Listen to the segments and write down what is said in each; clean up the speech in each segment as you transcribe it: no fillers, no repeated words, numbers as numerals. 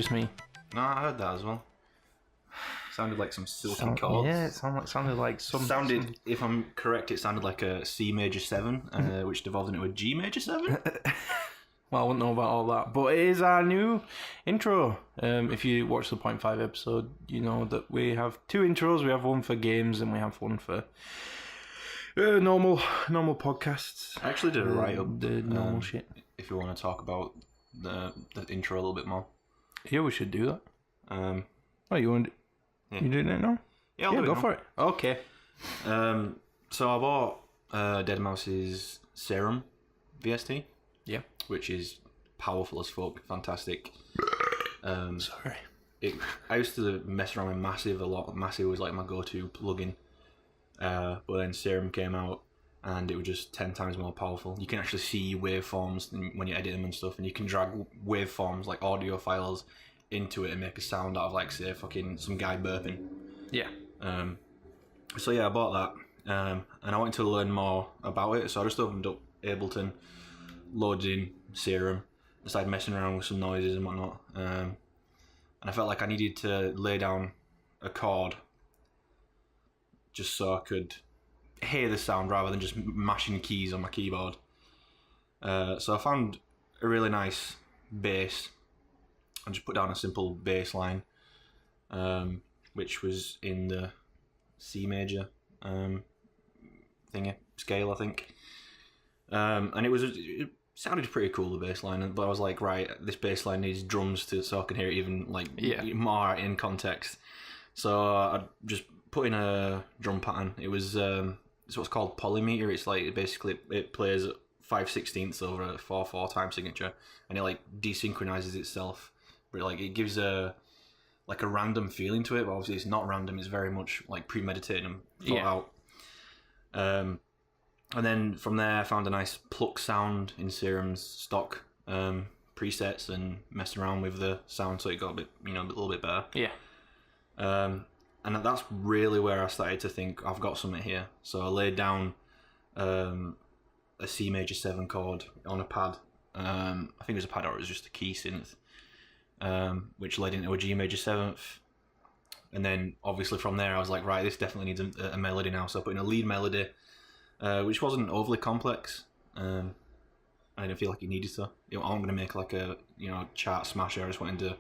just me? No, I heard that as well. Sounded like some silky chords. Yeah, it sounded like some... If I'm correct, it sounded like a C major 7, which devolved into a G major 7. Well, I wouldn't know about all that, but it is our new intro. If you watch the 0.5 episode, you know that we have 2 intros. We have one for games and we have one for normal podcasts. I actually did a write-up. The normal shit. If you want to talk about the intro a little bit more. Yeah, we should do that. Oh, you want to... Yeah. You doing it now? Yeah, I'll do it go now. for it. Okay. So I bought Deadmau5's Serum VST. Yeah. Which is powerful as fuck, fantastic. Sorry. I used to mess around with Massive a lot. Massive was like my go-to plugin. But then Serum came out and it was just 10 times more powerful. You can actually see waveforms when you edit them and stuff, and you can drag waveforms, like audio files, into it and make a sound out of, like, say, fucking some guy burping. Yeah. So yeah, I bought that. And I wanted to learn more about it, so I just opened up Ableton, loaded in Serum, and started messing around with some noises and whatnot. And I felt like I needed to lay down a chord just so I could hear the sound rather than just mashing keys on my keyboard. So I found a really nice bass and just put down a simple bass line, which was in the C major scale, I think. And it sounded pretty cool, the bass line, but I was like, right, this bass line needs drums so I can hear it even more in context. So I just put in a drum pattern. It was it's what's called polymeter. It's like basically it plays 5/16 over a 4/4 time signature, and it like desynchronizes itself. But like it gives a random feeling to it. But obviously it's not random. It's very much like premeditated and thought out. And then from there I found a nice pluck sound in Serum's stock presets and messed around with the sound so it got a little bit better. Yeah. And that's really where I started to think I've got something here. So I laid down a C major 7 chord on a pad. I think it was a pad or it was just a key synth, which led into a G major 7th. And then obviously from there I was like, right, this definitely needs a melody now. So I put in a lead melody, which wasn't overly complex. I didn't feel like it needed to. I'm going to make like a chart smasher. I just wanted to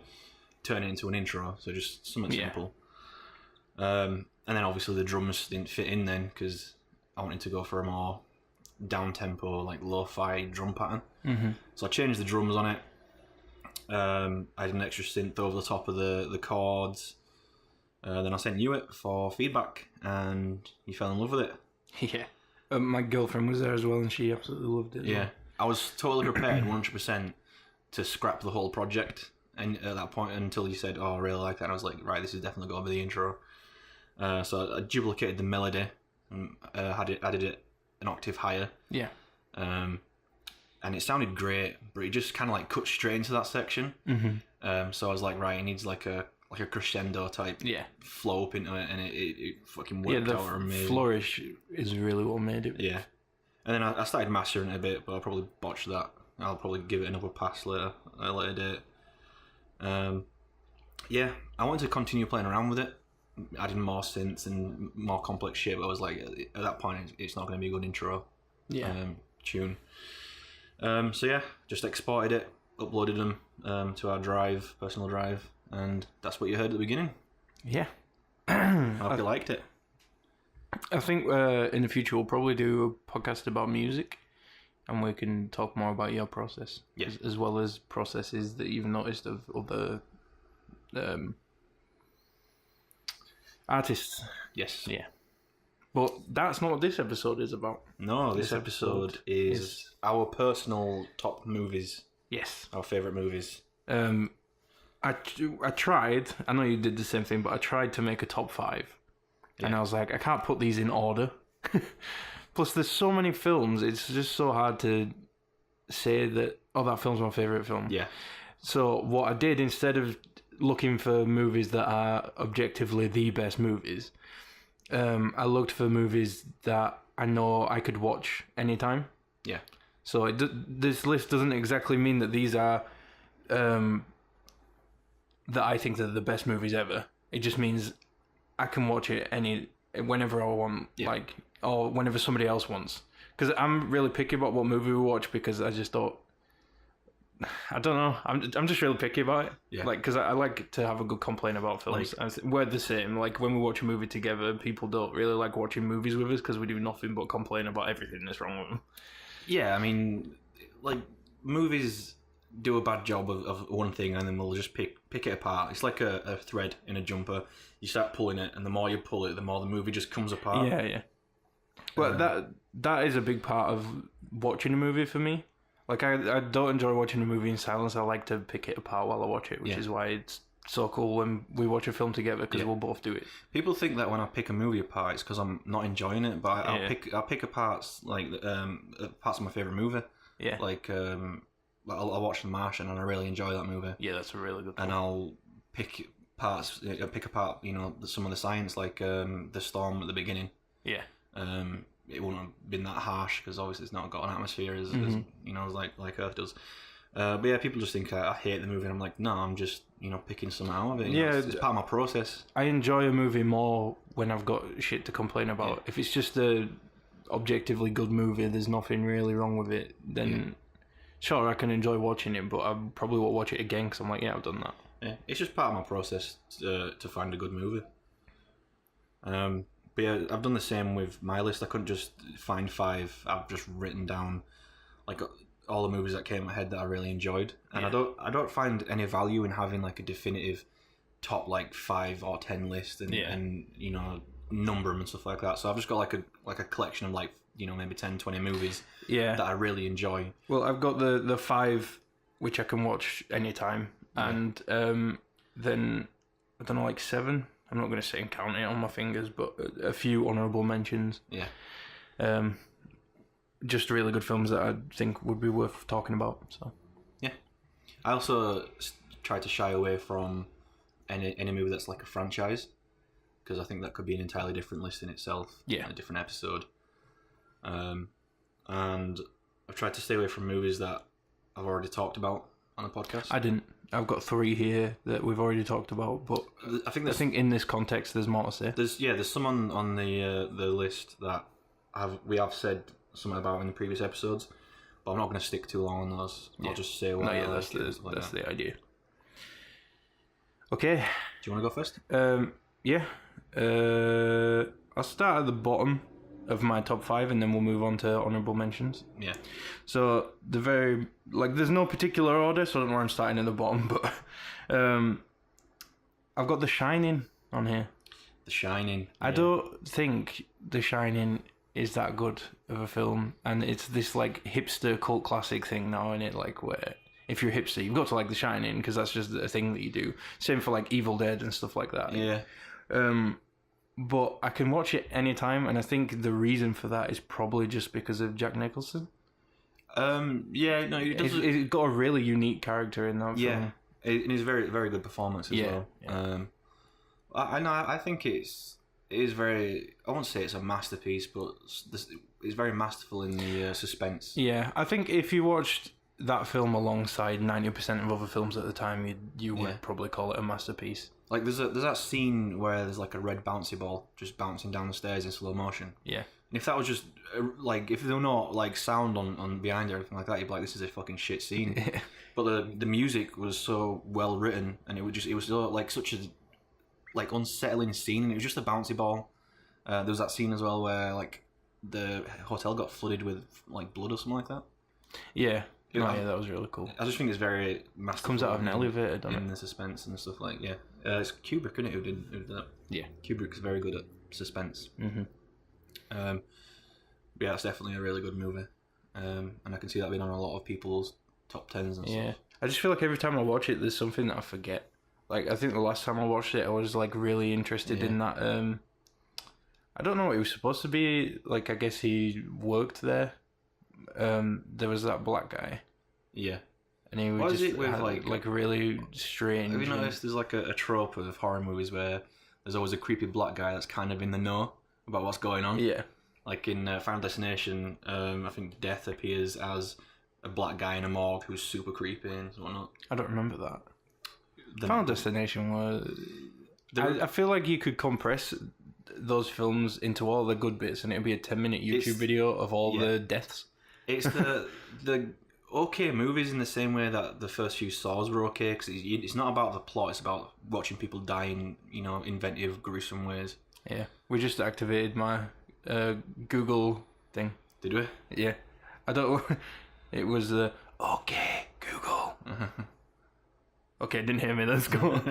turn it into an intro, so just something simple. And then obviously the drums didn't fit in then because I wanted to go for a more down tempo, like lo-fi drum pattern. Mm-hmm. So I changed the drums on it. I had an extra synth over the top of the chords. Then I sent you it for feedback, and you fell in love with it. Yeah. My girlfriend was there as well, and she absolutely loved it. Yeah. I was totally prepared, 100%, to scrap the whole project. And at that point, until you said, "Oh, I really like that," and I was like, "Right, this is definitely going to be the intro." So I duplicated the melody and added it an octave higher. Yeah. And it sounded great, but it just kind of like cut straight into that section. Mm-hmm. So I was like, right, it needs like a crescendo type flow up into it, and it fucking worked out amazing. The flourish is really what made it. Yeah. And then I started mastering it a bit, but I'll probably botch that. I'll probably give it another pass later, at a later date. Yeah, I wanted to continue playing around with it, adding more synths and more complex shit, but I was like, at that point, it's not going to be a good intro tune. So yeah, just exported it, uploaded them to our personal drive, and that's what you heard at the beginning. Yeah. I hope you liked it. I think in the future we'll probably do a podcast about music, and we can talk more about your process, as well as processes that you've noticed of other artists. Yes. Yeah. But that's not what this episode is about. No, this episode is our personal top movies. Yes. Our favourite movies. I tried, I know you did the same thing, but I tried to make a top 5. Yeah. And I was like, I can't put these in order. Plus, there's so many films, it's just so hard to say that, that film's my favourite film. Yeah. So what I did, instead of looking for movies that are objectively the best movies, I looked for movies that I know I could watch anytime. Yeah. So this list doesn't exactly mean that these are that I think they're the best movies ever. It just means I can watch it whenever I want, like, or whenever somebody else wants. Because I'm really picky about what movie we watch because I just don't. I don't know. I'm just really picky about it. Yeah. Like, because I like to have a good complaint about films. We're the same. Like, when we watch a movie together, people don't really like watching movies with us because we do nothing but complain about everything that's wrong with them. Yeah, I mean, like, movies do a bad job of one thing and then we'll just pick it apart. It's like a thread in a jumper. You start pulling it, and the more you pull it, the more the movie just comes apart. Yeah. Well, that is a big part of watching a movie for me. Like, I don't enjoy watching a movie in silence. I like to pick it apart while I watch it, which is why it's so cool when we watch a film together, because we'll both do it. People think that when I pick a movie apart, it's because I'm not enjoying it, but I'll pick apart, like, parts of my favourite movie. Yeah. Like, I'll watch The Martian, and I really enjoy that movie. Yeah, that's a really good film. And I'll pick apart, you know, some of the science, like the storm at the beginning. Yeah. It wouldn't have been that harsh because obviously it's not got an atmosphere as you know, like Earth does. But yeah, people just think I hate the movie, and I'm like, no, I'm just, you know, picking some out of it. You know, it's part of my process. I enjoy a movie more when I've got shit to complain about. If it's just a objectively good movie, there's nothing really wrong with it, then sure, I can enjoy watching it, but I probably won't watch it again because I'm like, yeah, I've done that. Yeah, it's just part of my process to find a good movie. But yeah, I've done the same with my list. I couldn't just find 5. I've just written down like all the movies that came in my head that I really enjoyed, and I don't find any value in having like a definitive top like 5 or 10 list and you know, number them and stuff like that. So I've just got like a collection of like, you know, maybe 10, 20 movies that I really enjoy. Well, I've got the 5 which I can watch anytime, and then I don't know, like 7. I'm not going to sit and count it on my fingers, but a few honourable mentions. Yeah. Just really good films that I think would be worth talking about. So. Yeah. I also try to shy away from any movie that's like a franchise, because I think that could be an entirely different list in itself. Yeah. A different episode. And I've tried to stay away from movies that I've already talked about on the podcast. I didn't. I've got 3 here that we've already talked about, but I think in this context there's more to say. There's some on the list that we have said something about in the previous episodes, but I'm not going to stick too long on those. I'll just say what I like. That's the idea. Okay. Do you want to go first? Yeah. I'll start at the bottom of my top 5, and then we'll move on to honourable mentions. Yeah. So there's no particular order, so I don't know where I'm starting at the bottom, but I've got The Shining on here. The Shining. Yeah. I don't think The Shining is that good of a film, and it's this like hipster cult classic thing now, in it, like where if you're hipster, you've got to like The Shining because that's just a thing that you do. Same for like Evil Dead and stuff like that. Yeah. But I can watch it anytime, and I think the reason for that is probably just because of Jack Nicholson. Yeah, no, he's got a really unique character in that film. Yeah, and he's a very, very good performance as well. Yeah. I think it is very. I won't say it's a masterpiece, but it's very masterful in the suspense. Yeah, I think if you watched that film alongside 90% of other films at the time, you would probably call it a masterpiece. Like there's that scene where there's like a red bouncy ball just bouncing down the stairs in slow motion. Yeah. And if that was just like, if there were not like sound on behind or anything like that, you'd be like, this is a fucking shit scene. But the music was so well written, and it was so, like such a like unsettling scene, and it was just a bouncy ball. There was that scene as well where like the hotel got flooded with like blood or something like that. Yeah. Yeah, that was really cool. I just think it's very masterful. Comes out of an elevator, doesn't it? In the suspense and stuff like it's Kubrick, isn't it, who did that? Yeah, Kubrick's very good at suspense. Mm-hmm. Yeah, it's definitely a really good movie, and I can see that being on a lot of people's top 10s and stuff. I just feel like every time I watch it, there's something that I forget. Like I think the last time I watched it, I was like really interested in that. I don't know what he was supposed to be. Like I guess he worked there. There was that black guy. Yeah. And he was just had, like really strange. Have you noticed there's like a trope of horror movies where there's always a creepy black guy that's kind of in the know about what's going on? Yeah. Like in Final Destination, I think Death appears as a black guy in a morgue who's super creepy and whatnot. I don't remember that. Final Destination was... I feel like you could compress those films into all the good bits and it'd be a 10-minute YouTube video of all the deaths. It's the okay movies in the same way that the first few Saws were okay, because it's not about the plot, it's about watching people die in, inventive, gruesome ways. Yeah, we just activated my Google thing. Did we? Yeah. I don't... It was okay, Google. Okay, didn't hear me, let's go.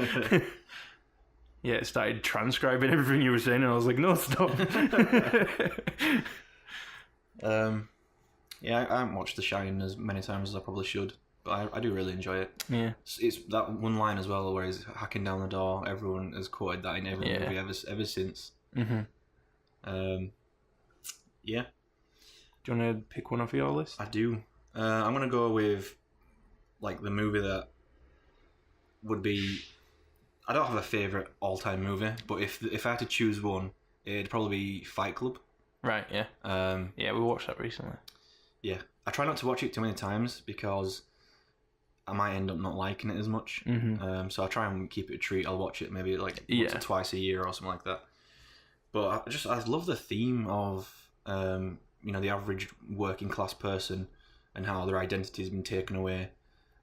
Yeah, it started transcribing everything you were saying, and I was like, no, stop. Yeah, I haven't watched The Shining as many times as I probably should, but I do really enjoy it. Yeah. It's that one line as well where he's hacking down the door. Everyone has quoted that in every movie ever since. Mm-hmm. Yeah. Do you want to pick one off your list? I do. I'm going to go with, like, the movie that would be... I don't have a favourite all-time movie, but if I had to choose one, it'd probably be Fight Club. Right, yeah. Yeah, we watched that recently. Yeah. I try not to watch it too many times because I might end up not liking it as much. Mm-hmm. So I try and keep it a treat. I'll watch it maybe like once or twice a year or something like that. But I love the theme of the average working class person and how their identity has been taken away,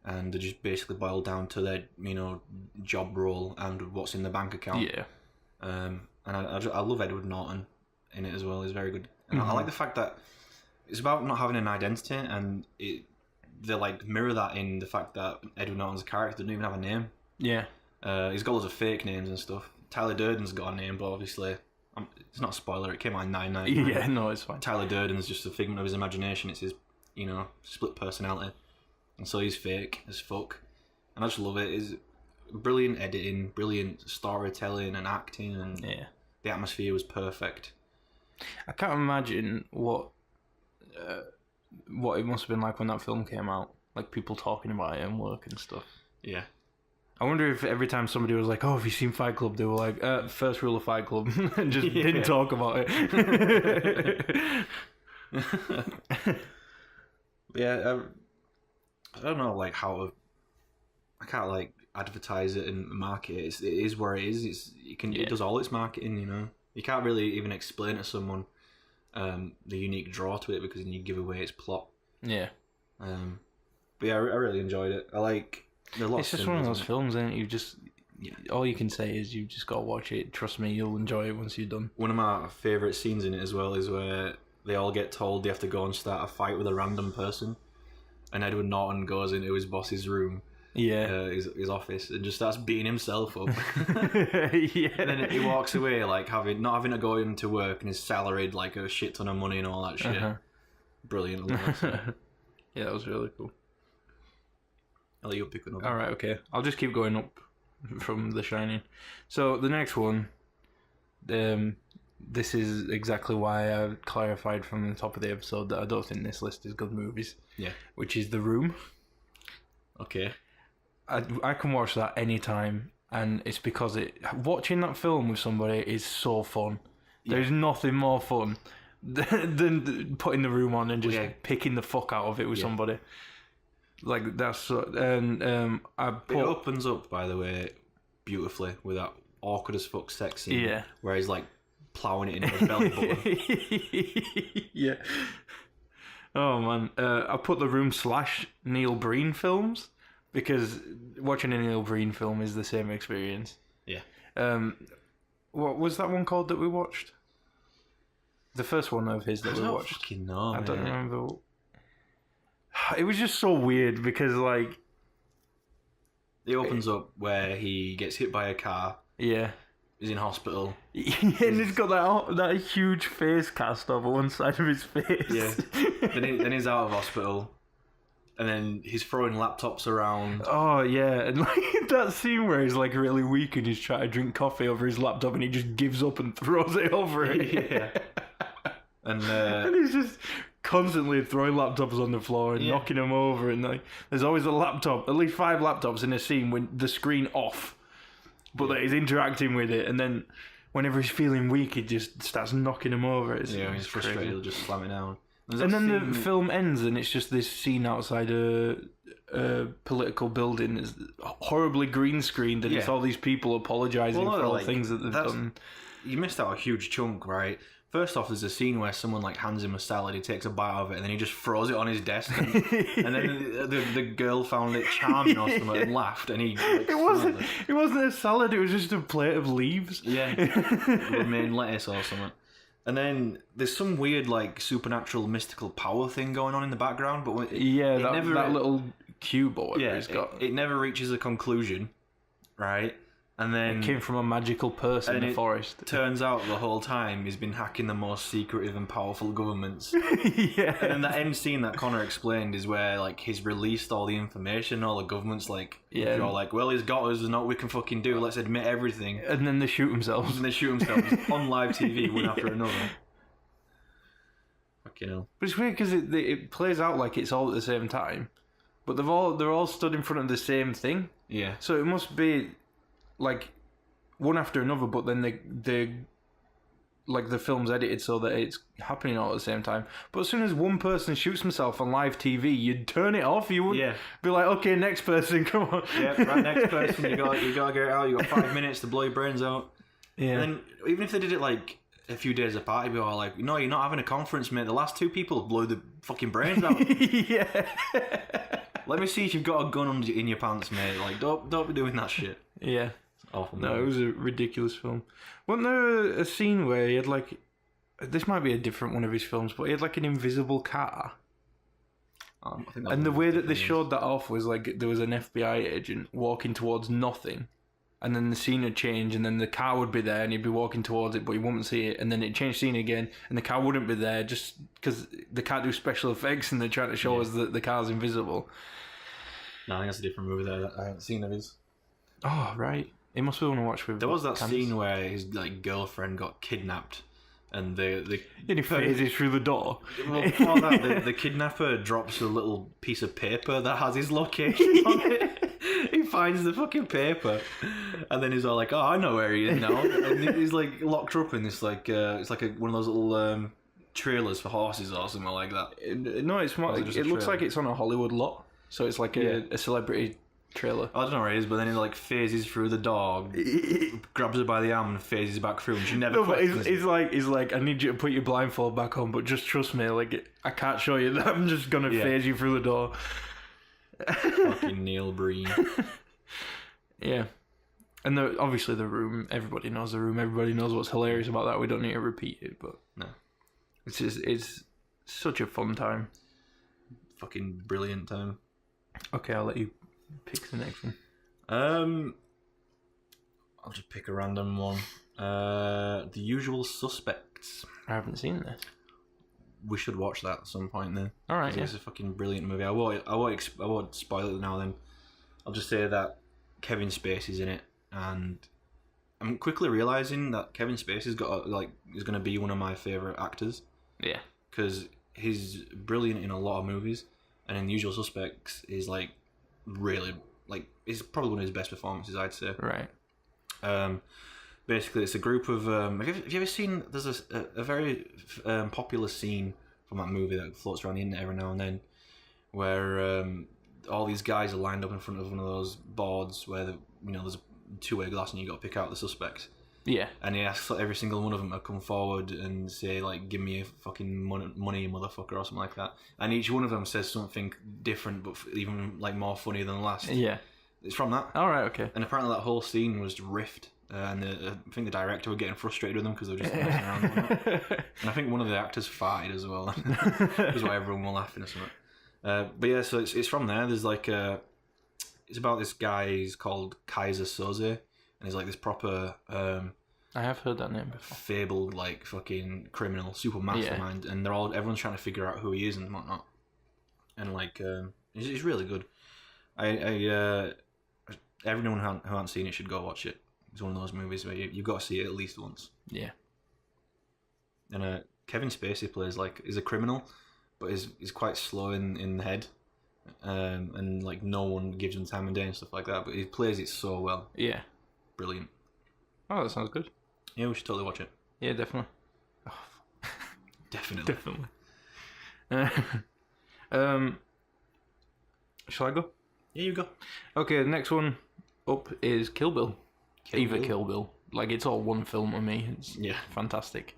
and they just basically boil down to their job role and what's in the bank account. Yeah. And I love Edward Norton in it as well. He's very good. And I like the fact that it's about not having an identity, and they like mirror that in the fact that Edward Norton's character doesn't even have a name. Yeah. He's got loads of fake names and stuff. Tyler Durden's got a name, but obviously it's not a spoiler. It came out in 1999. Yeah, no, it's fine. Tyler Durden's just a figment of his imagination. It's his split personality, and so he's fake as fuck. And I just love it. It's brilliant editing, brilliant storytelling and acting, and the atmosphere was perfect. I can't imagine what it must have been like when that film came out. Like people talking about it and work and stuff. Yeah. I wonder if every time somebody was like, "Oh, have you seen Fight Club?" they were like, "First rule of Fight Club," and just didn't talk about it. Yeah, I don't know, like how I can't like advertise it and market it. It is where it is. It does all its marketing. You can't really even explain to someone the unique draw to it because then you give away its plot. Yeah. But yeah, I really enjoyed it. I like. It's just one of those films, isn't it? You just all you can say is you just gotta watch it. Trust me, you'll enjoy it once you're done. One of my favourite scenes in it as well is where they all get told they have to go and start a fight with a random person, and Edward Norton goes into his boss's room. Yeah, his office, and just starts beating himself up. Yeah. And then he walks away like not having to go into work, and he's salaried like a shit ton of money and all that shit. Brilliant. Yeah, that was really cool. I'll let you pick another. All right, okay. I'll just keep going up from The Shining. So the next one, this is exactly why I clarified from the top of the episode that I don't think this list is good movies. Yeah. Which is The Room. Okay. I can watch that anytime, and it's because watching that film with somebody is so fun. Yeah. There's nothing more fun than putting The Room on and just picking the fuck out of it with somebody. Like that's and it opens up, by the way, beautifully with that awkward as fuck sex scene. Yeah. Where he's like plowing it in his belly button. Yeah. Oh man, I put The Room / Neil Breen films because watching a Neil Breen film is the same experience. Yeah. What was that one called that we watched? The first one of his that we watched. Fucking know, I don't remember. It was just so weird because like it opens up where he gets hit by a car. Yeah. He's in hospital. And he's got that huge face cast over one side of his face. Yeah. Then he's out of hospital. And then he's throwing laptops around. Oh, yeah. And like that scene where he's like really weak and he's trying to drink coffee over his laptop and he just gives up and throws it over it. Yeah. And he's just constantly throwing laptops on the floor and knocking them over. And like there's always a laptop, at least 5 laptops in a scene with the screen off. But that he's interacting with it, and then whenever he's feeling weak, he just starts knocking him over. He's frustrated, he'll just slam it down. And then the film ends, and it's just this scene outside a political building is horribly green screened, and it's all these people apologising for all the things that they've done. You missed out a huge chunk, right? First off, there's a scene where someone like hands him a salad, he takes a bite of it, and then he just throws it on his desk, and then the girl found it charming or something and laughed, and he. Like, it wasn't a salad; it was just a plate of leaves. Yeah, romaine lettuce or something. And then there's some weird like supernatural mystical power thing going on in the background, but that little cube or whatever he's got. It never reaches a conclusion, right? And then it came from a magical person in the forest. Turns out the whole time he's been hacking the most secretive and powerful governments. Yeah. And then the end scene that Connor explained is where like he's released all the information, all the government's like, you're like, well, he's got us, there's not we can fucking do. Let's admit everything. And then they shoot themselves. On live TV, one after another. Fucking hell. But it's weird because it plays out like it's all at the same time, but they're all stood in front of the same thing. Yeah. So it must be like one after another, but then they like the film's edited so that it's happening all at the same time. But as soon as one person shoots himself on live TV, you'd turn it off. You wouldn't be like, okay, next person, come on. Yeah, right, next person. You gotta get it out. You got 5 minutes to blow your brains out. Yeah. And then even if they did it like a few days apart, you'd be all like, no, you're not having a conference, mate. The last two people blew the fucking brains out. Yeah. Let me see if you've got a gun in your pants, mate. Like, don't be doing that shit. Yeah. Awful. No, it was a ridiculous film. Wasn't there a scene where he had like, this might be a different one of his films, but he had like an invisible car? I think and the way that they showed that off was like there was an FBI agent walking towards nothing, and then the scene would change, and then the car would be there, and he'd be walking towards it, but he wouldn't see it, and then it'd change scene again, and the car wouldn't be there, just because they can't do special effects, and they're trying to show us that the car's invisible. No, I think that's a different movie that I haven't seen of his. Oh, right. It must be one to watch with. There was that scene where his like girlfriend got kidnapped, and and he phases through the door. Well, before that, the kidnapper drops a little piece of paper that has his location on it. He finds the fucking paper, and then he's all like, "Oh, I know where he is now." And he's like locked up in this like it's like one of those little trailers for horses or something like that. No, it's more. It looks like it's on a Hollywood lot, so it's like a celebrity trailer. I don't know where it is, but then he like phases through the dog, grabs her by the arm and phases back through, and she never questions he's like, I need you to put your blindfold back on, but just trust me, like, I can't show you that, I'm just gonna phase you through the door. Fucking Neil Breen. Yeah. And obviously the Room, everybody knows the Room, everybody knows what's hilarious about that, we don't need to repeat it, but no. It's such a fun time. Fucking brilliant time. Okay, I'll let you pick the next one. I'll just pick a random one. The Usual Suspects. I haven't seen this. We should watch that at some point then. All right, It's a fucking brilliant movie. I won't spoil it now. Then I'll just say that Kevin Spacey's in it, and I'm quickly realizing that Kevin Spacey's is going to be one of my favorite actors. Yeah, because he's brilliant in a lot of movies, and in The Usual Suspects is like really like it's probably one of his best performances, I'd say. Right. Basically, it's a group of. Have you ever seen? There's a very popular scene from that movie that floats around the internet every now and then, where all these guys are lined up in front of one of those boards where there's a two-way glass and you got to pick out the suspects. Yeah. And he asks every single one of them to come forward and say like, "Give me a fucking money, motherfucker," or something like that. And each one of them says something different, but even like more funny than the last. Yeah. It's from that. All right. Okay. And apparently that whole scene was riffed. And I think the director was getting frustrated with them because they were just messing around with it. And I think one of the actors farted as well. That's why everyone were laughing or something. But yeah, so it's from there. There's like it's about this guy. He's called Kaiser Soze, and he's like this proper. I have heard that name before. Fabled like fucking criminal, super mastermind, and everyone's trying to figure out who he is and whatnot. And like, it's really good. Everyone who hasn't seen it should go watch it. It's one of those movies where you've got to see it at least once. Yeah. And Kevin Spacey plays is a criminal, but is quite slow in the head, and like no one gives him time of day and stuff like that. But he plays it so well. Yeah. Brilliant. Oh, that sounds good. Yeah, we should totally watch it. Yeah, definitely. Oh. Definitely. Definitely. Shall I go? Yeah, you go. Okay, the next one up is Kill Bill. Kill Bill. Kill Bill. Like, it's all one film to me. It's fantastic.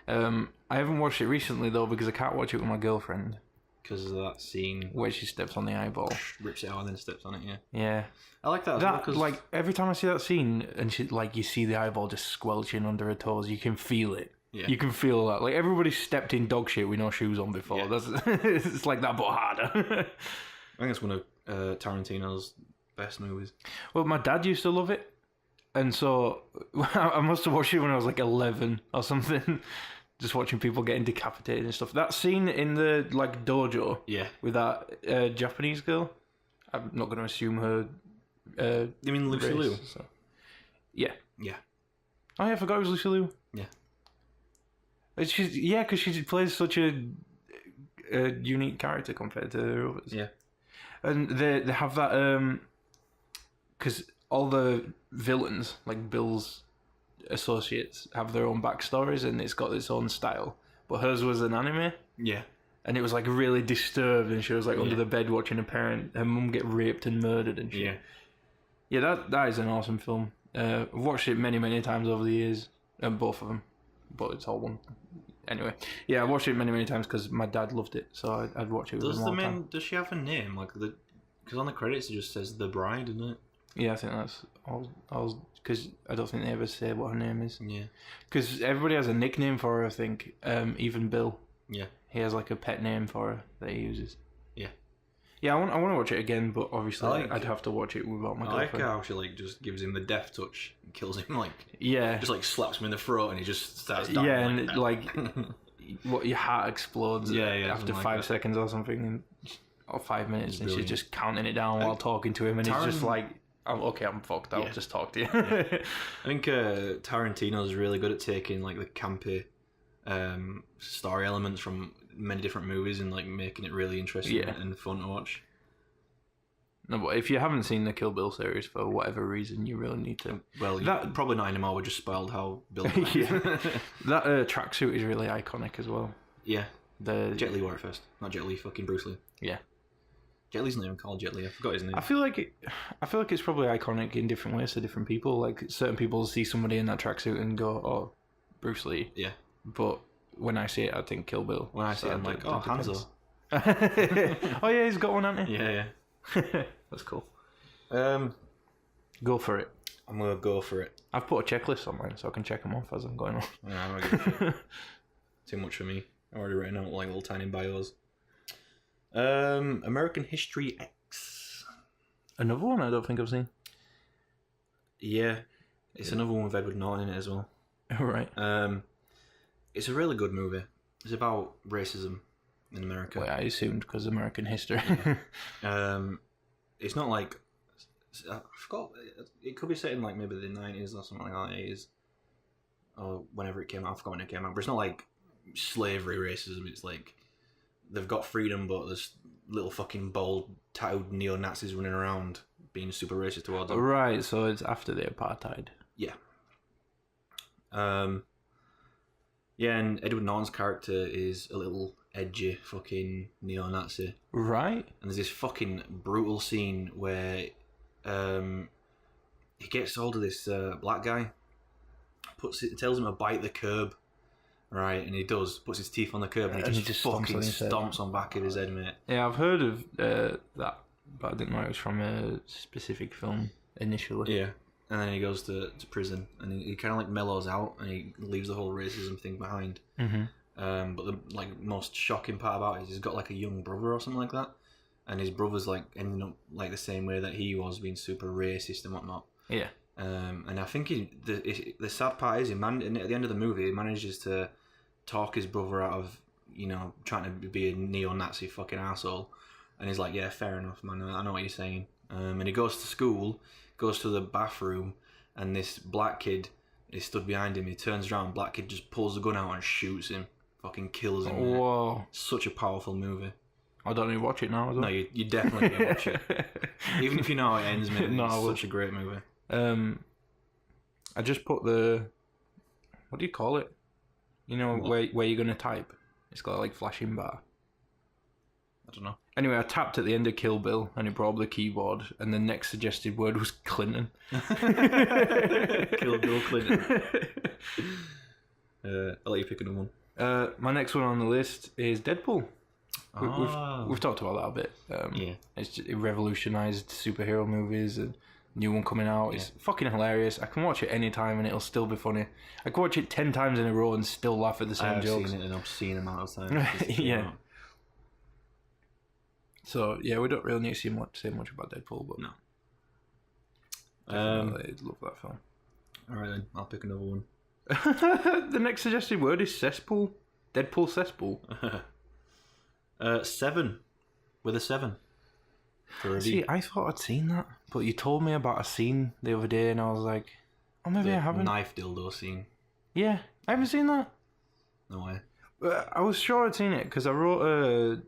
I haven't watched it recently, though, because I can't watch it with my girlfriend. Because of that scene where she steps on the eyeball. Rips it out and then steps on it, yeah. Yeah. I like that as well, 'cause... like, every time I see that scene, and she, like, you see the eyeball just squelching under her toes, you can feel it. Yeah. You can feel that. Like, everybody's stepped in dog shit with no shoes on before. Yeah. It's like that, but harder. I think it's one of Tarantino's best movies. Well, my dad used to love it. And so, I must have watched it when I was like 11 or something. Just watching people getting decapitated and stuff. That scene in the, like, dojo. Yeah. With that Japanese girl. I'm not going to assume her... you mean Lucy Liu? So. Yeah. Yeah. Oh, yeah, I forgot it was Lucy Liu. Yeah. Because she plays such a unique character compared to the others. Yeah. And they have that... Because all the villains, like Bill's associates, have their own backstories and it's got its own style. But hers was an anime. Yeah. And it was like really disturbed and she was like under the bed watching her mum get raped and murdered and shit. Yeah. Yeah, that is an awesome film. I've watched it many, many times over the years. Both of them. But it's all one. Anyway. Yeah, I watched it many, many times because my dad loved it. So I'd watch it with him all the time. Does she have a name? Like because on the credits it just says The Bride, doesn't it? Yeah, I think that's all. Because I don't think they ever say what her name is. Yeah. Because everybody has a nickname for her, I think. Even Bill. Yeah. He has like a pet name for her that he uses. Yeah. Yeah, I want to watch it again, but obviously I'd have to watch it without my girlfriend. I like how she like just gives him the death touch and kills him like. Yeah. Just like slaps him in the throat and he just starts dying. Yeah, and like what your heart explodes. After 5 seconds or something, or 5 minutes, and she's just counting it down while talking to him, and he's just like. Okay, I'm fucked. I'll just talk to you. I think Tarantino's really good at taking like the campy story elements from many different movies and like making it really interesting and fun to watch. No, but if you haven't seen the Kill Bill series for whatever reason, you really need to. Well, probably not anymore. We just spoiled how Bill. That tracksuit is really iconic as well. Yeah, Jet Li wore it first, not Jet Li. Fucking Bruce Lee. Yeah. Jet Li's not even called Jet Li. I forgot his name. I feel like it's probably iconic in different ways to different people. Like certain people see somebody in that tracksuit and go, "Oh, Bruce Lee." Yeah. But when I see it, I think Kill Bill. When I see it, I'm like, "Oh, Hanzo." Oh yeah, he's got one, hasn't he? Yeah. That's cool. Go for it. I'm gonna go for it. I've put a checklist on mine so I can check them off as I'm going on. Yeah, I'm not gonna too much for me. I've already written out like little tiny bios. American History X. Another one I don't think I've seen. Yeah, it's another one with Edward Norton in it as well. Right. It's a really good movie. It's about racism in America. Well, I assumed because American history. It's not like I forgot. It could be set in like maybe the 90s or something like that, 80s, or whenever it came out. I forgot when it came out, but it's not like slavery racism. It's like. They've got freedom, but there's little fucking bold, tattooed neo-Nazis running around being super racist towards them. Right, so it's after the apartheid. Yeah. Yeah, and Edward Norton's character is a little edgy fucking neo-Nazi. Right. And there's this fucking brutal scene where he gets hold of this black guy, tells him to bite the curb. Right, and he does, puts his teeth on the curb and he just fucking stomps on back of his head, mate. Yeah, I've heard of that, but I didn't know it was from a specific film initially. Yeah, and then he goes to prison and he kind of like mellows out and he leaves the whole racism thing behind. Mm-hmm. But the like most shocking part about it is he's got like a young brother or something like that, and his brother's like ending up like the same way that he was, being super racist and whatnot. Yeah. And I think the sad part is at the end of the movie he manages to talk his brother out of trying to be a neo-Nazi fucking asshole, and he's like, yeah, fair enough, man, I know what you're saying. And he goes to school, goes to the bathroom, and this black kid is stood behind him. He turns around, black kid just pulls the gun out and shoots him, fucking kills him. Whoa! Such a powerful movie. I don't need to watch it now. No, you definitely need to watch it. Even if you know how it ends, mate. It's such a great movie. I just put what do you call it? Where you're gonna type. It's got like flashing bar. I don't know. Anyway, I tapped at the end of Kill Bill and it brought up the keyboard, and the next suggested word was Clinton. Kill Bill Clinton. I'll let you pick another one. My next one on the list is Deadpool. Ah. We've talked about that a bit. Yeah. It revolutionised superhero movies. And new one coming out. It's fucking hilarious. I can watch it any time and it'll still be funny. I can watch it 10 times in a row and still laugh at the same jokes. I've seen it an obscene amount of times. Yeah. So yeah, we don't really need to say much about Deadpool, but no. Definitely love that film. All right, then I'll pick another one. The next suggested word is cesspool. Deadpool cesspool. 7 with a 7. For review. See, I thought I'd seen that, but you told me about a scene the other day, and I was like, oh, maybe I haven't. Knife dildo scene. Yeah, I haven't seen that. No way. I was sure I'd seen it because I wrote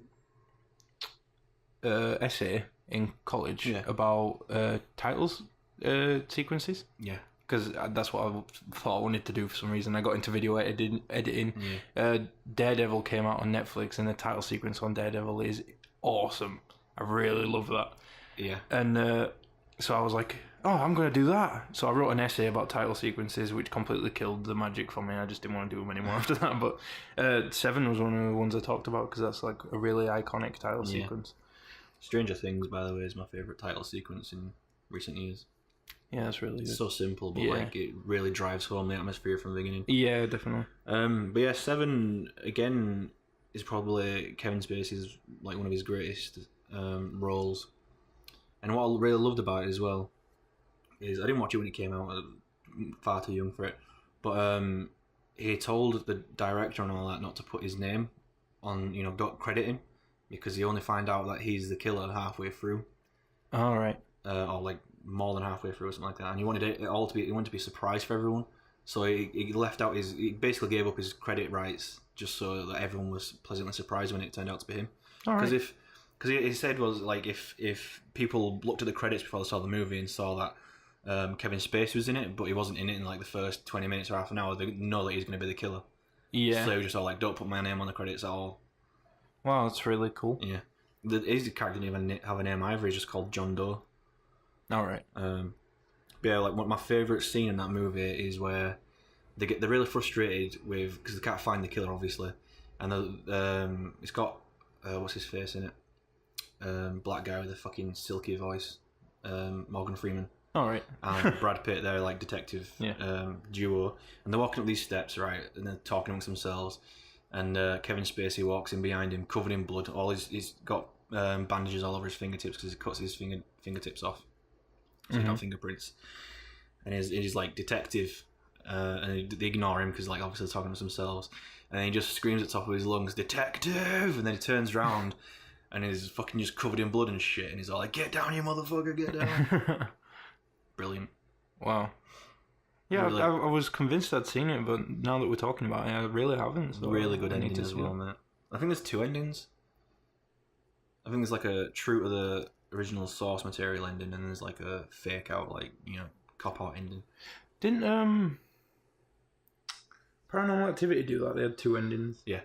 a essay in college about titles sequences. Yeah. Because that's what I thought I wanted to do for some reason. I got into video editing. Daredevil came out on Netflix, and the title sequence on Daredevil is awesome. I really love that. Yeah. And so I was like, oh, I'm going to do that. So I wrote an essay about title sequences, which completely killed the magic for me. I just didn't want to do them anymore after that. But 7 was one of the ones I talked about because that's like a really iconic title sequence. Stranger Things, by the way, is my favourite title sequence in recent years. Yeah, that's really good. It's so simple, but like it really drives home the atmosphere from the beginning. Yeah, definitely. But yeah, 7 again is probably Kevin Spacey's like one of his greatest roles. And what I really loved about it as well is I didn't watch it when it came out. I was far too young for it, but he told the director and all that not to put his name on, don't credit him because you only find out that he's the killer halfway through. All right. Or like more than halfway through or something like that, and he wanted it all to be. He wanted to be a surprise for everyone, so he left out his. He basically gave up his credit rights just so that everyone was pleasantly surprised when it turned out to be him. Because he said was like if people looked at the credits before they saw the movie and saw that Kevin Spacey was in it, but he wasn't in it in like the first 20 minutes or half an hour, they know that he's going to be the killer. Yeah. So he was just all like, don't put my name on the credits at all. Wow, that's really cool. Yeah. His character didn't even have a name either. He's just called John Doe. All right. But yeah, like one of my favourite scene in that movie is where they're really frustrated with because they can't find the killer, obviously, and it's got what's his face in it, black guy with a fucking silky voice, Morgan Freeman. All right. And Brad Pitt, they're like detective duo, and they're walking up these steps, right, and they're talking amongst themselves, and Kevin Spacey walks in behind him, covered in blood. He's got bandages all over his fingertips because he cuts his fingertips off. So he got fingerprints, and he's like detective, and they ignore him because like obviously they're talking to themselves, and then he just screams at the top of his lungs, "Detective!" And then he turns around, and he's fucking just covered in blood and shit, and he's all like, "Get down, you motherfucker, get down!" Brilliant. Wow. Yeah, really, I was convinced I'd seen it, but now that we're talking about it, I really haven't. So really good ending as well, mate. I think there's 2 endings. I think there's like a true to the original source material ending, and there's like a fake out, like cop out ending. Didn't Paranormal Activity do that? They had 2 endings. Yeah,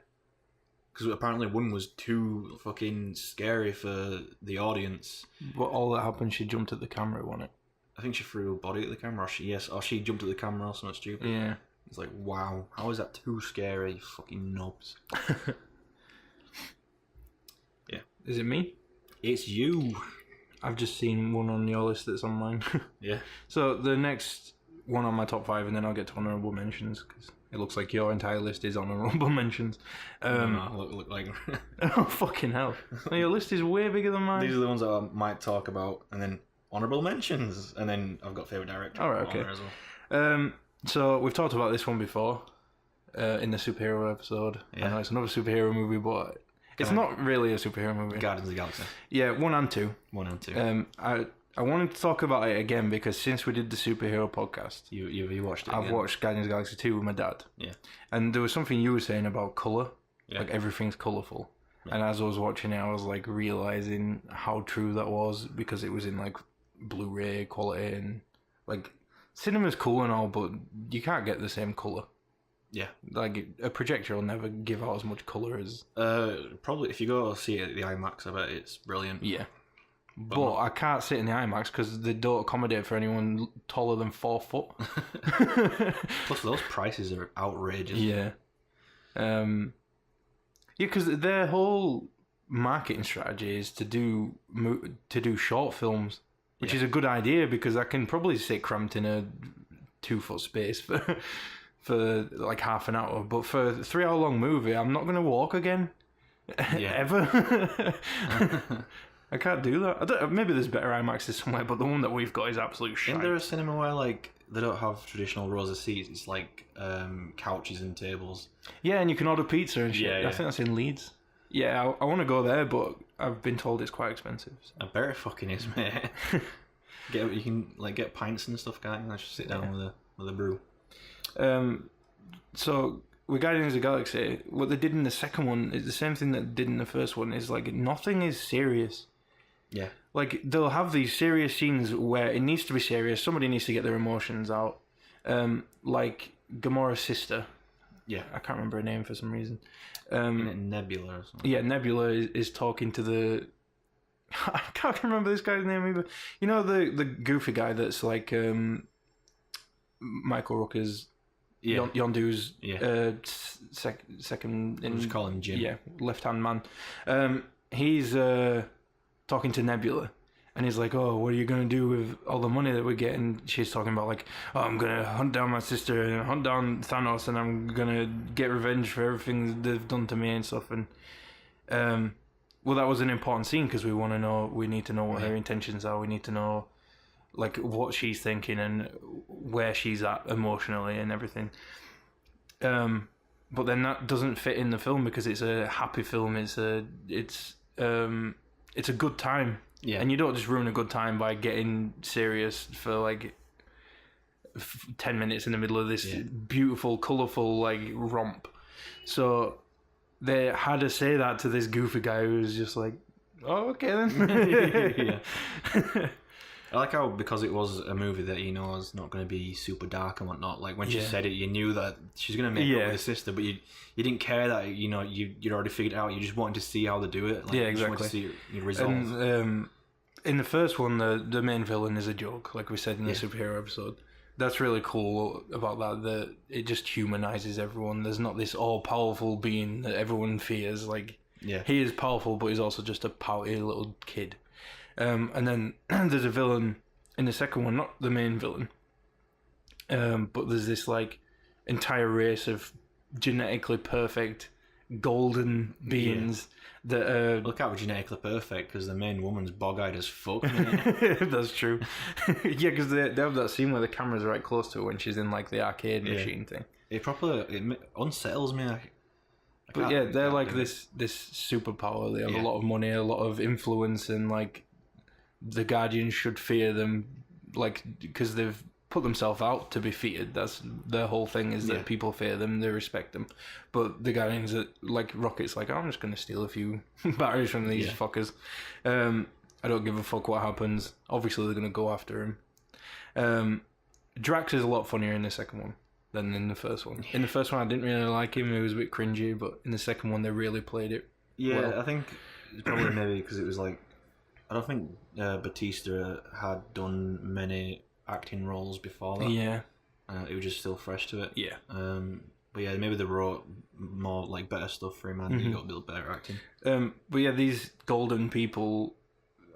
because apparently one was too fucking scary for the audience. But all that happened, she jumped at the camera, wasn't it? I think she threw a body at the camera, or she jumped at the camera or something stupid. Yeah, it's like, wow, how is that too scary, you fucking knobs? Yeah, is it me? It's you. I've just seen one on your list that's on mine. Yeah. So the next one on my top 5, and then I'll get to honourable mentions, because it looks like your entire list is honourable mentions. Look like... Oh, fucking hell. Well, your list is way bigger than mine. These are the ones that I might talk about, and then honourable mentions, and then I've got favourite director. All right, okay. As well. So we've talked about this one before in the superhero episode. Yeah. I know it's another superhero movie, but... It's not really a superhero movie. Guardians of the Galaxy. Yeah, 1 and 2. 1 and 2. I wanted to talk about it again because since we did the superhero podcast, you watched it. I've watched Guardians of the Galaxy 2 with my dad. Yeah. And there was something you were saying about colour. Yeah. Like everything's colourful. Yeah. And as I was watching it, I was like realising how true that was because it was in like Blu-ray quality and like cinema's cool and all, but you can't get the same colour. Yeah. Like, a projector will never give out as much colour as... Probably, if you go see it at the IMAX, I bet it's brilliant. Yeah. But I can't sit in the IMAX because they don't accommodate for anyone taller than 4 foot. Plus, those prices are outrageous. Yeah. Yeah, because their whole marketing strategy is to do short films, which is a good idea because I can probably sit cramped in a 2 foot space for like half an hour. But for a 3 hour long movie, I'm not going to walk again. Ever. I can't do that. Maybe there's better IMAXs somewhere, but the one that we've got is absolute shit. Isn't there a cinema where like they don't have traditional rows of seats? It's like couches and tables. Yeah, and you can order pizza and shit. Yeah. I think that's in Leeds. Yeah, I want to go there, but I've been told it's quite expensive. So. I bet it fucking is, mate. You can like get pints and stuff, can't you? I just sit down with a brew. So with Guardians of the Galaxy, what they did in the second one is the same thing that they did in the first one. Is like nothing is serious. Yeah. Like they'll have these serious scenes where it needs to be serious. Somebody needs to get their emotions out. Like Gamora's sister. Yeah. I can't remember her name for some reason. Nebula or something. Yeah, Nebula is talking to the... I can't remember this guy's name either. You know the goofy guy that's like Michael Rooker's... Yeah. Yondu's second... We'll just call him Jim. Yeah, left-hand man. He's talking to Nebula. And he's like, oh, what are you going to do with all the money that we're getting? She's talking about like, oh, I'm going to hunt down my sister and hunt down Thanos and I'm going to get revenge for everything they've done to me and stuff. And, well, that was an important scene because we need to know what her intentions are. We need to know, like, what she's thinking and where she's at emotionally and everything. But then that doesn't fit in the film because it's a happy film. It's a good time. Yeah. And you don't just ruin a good time by getting serious for like 10 minutes in the middle of this beautiful, colourful like romp. So they had to say that to this goofy guy who was just like, oh, okay then. I like how, because it was a movie that you know is not going to be super dark and whatnot, like when she said it, you knew that she's going to make it with her sister, but you didn't care that, you know, you'd already figured it out. You just wanted to see how they do it. Like, yeah, exactly. You just wanted to see it resolve. And in the first one, the main villain is a joke, like we said in the superhero episode. That's really cool about that it just humanizes everyone. There's not this all-powerful being that everyone fears. Like, he is powerful, but he's also just a pouty little kid. And then there's a villain in the second one, not the main villain, but there's this like entire race of genetically perfect golden beings that are... Look how genetically perfect, because the main woman's bog-eyed as fuck. That's true. Yeah, because they have that scene where the camera's right close to her when she's in like the arcade machine thing. It unsettles me. But yeah, they're like this superpower. They have a lot of money, a lot of influence, and like the Guardians should fear them, like because they've put themselves out to be feared. That's their whole thing, is that people fear them, they respect them. But the Guardians, like Rocket's like, oh, I'm just going to steal a few batteries from these fuckers. I don't give a fuck what happens. Obviously, they're going to go after him. Drax is a lot funnier in the second one than in the first one. In the first one, I didn't really like him. It was a bit cringy, but in the second one, they really played it well. I think it's probably maybe because it was like, I don't think Batista had done many acting roles before that. Yeah. It was just still fresh to it. Yeah. But yeah, maybe they wrote more like better stuff for him and he got a bit better acting. But yeah, these golden people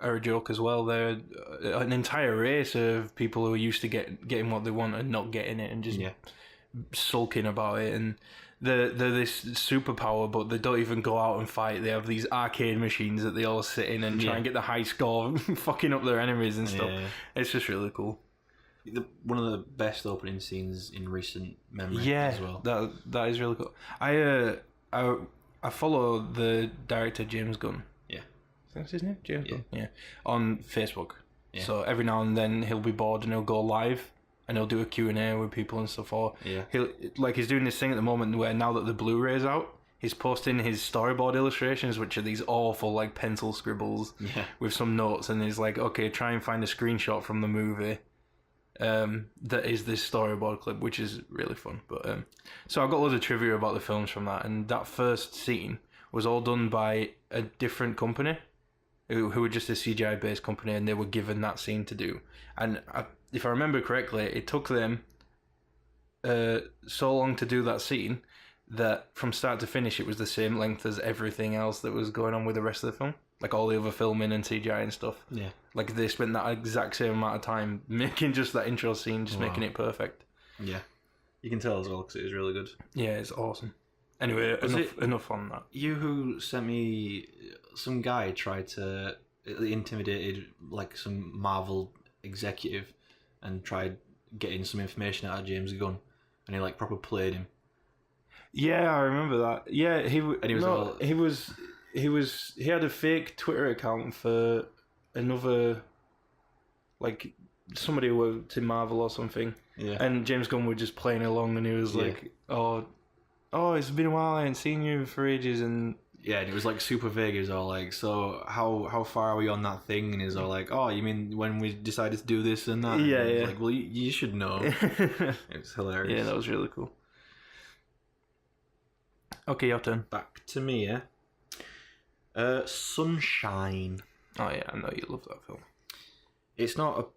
are a joke as well. They're an entire race of people who are used to getting what they want and not getting it and just sulking about it. And they're this superpower, but they don't even go out and fight. They have these arcade machines that they all sit in and try and get the high score, fucking up their enemies and stuff. It's just really cool. One of the best opening scenes in recent memory as well. That is really cool. I follow the director James Gunn. Yeah. I think that's his name? James Gunn. Yeah. On Facebook. Yeah. So every now and then he'll be bored and he'll go live and he'll do a Q&A with people and stuff. Or he's doing this thing at the moment where now that the Blu-ray's out, he's posting his storyboard illustrations, which are these awful like pencil scribbles with some notes, and he's like, okay, try and find a screenshot from the movie that is this storyboard clip, which is really fun. But so I got loads of trivia about the films from that, and that first scene was all done by a different company, who were just a CGI based company, and they were given that scene to do. And if I remember correctly, it took them so long to do that scene that from start to finish it was the same length as everything else that was going on with the rest of the film. Like all the other filming and CGI and stuff. Yeah. Like they spent that exact same amount of time making just that intro scene, just making it perfect. Yeah. You can tell as well because it was really good. Yeah, it's awesome. Anyway, enough on that. You who sent me, some guy tried to, intimidated like some Marvel executive and tried getting some information out of James Gunn, and he like proper played him. Yeah, I remember that. Yeah, he had a fake Twitter account for another, like somebody who worked in Marvel or something. Yeah. And James Gunn was just playing along, and he was like, "Oh, it's been a while. I ain't seen you for ages." And yeah, and it was like super vague. It was all like, "So how far are we on that thing?" And he's all like, "Oh, you mean when we decided to do this and that?" Yeah, and yeah. Like, well, you should know. It was hilarious. Yeah, that was really cool. Okay, your turn. Back to me, yeah. Sunshine. Oh yeah, I know you love that film. It's not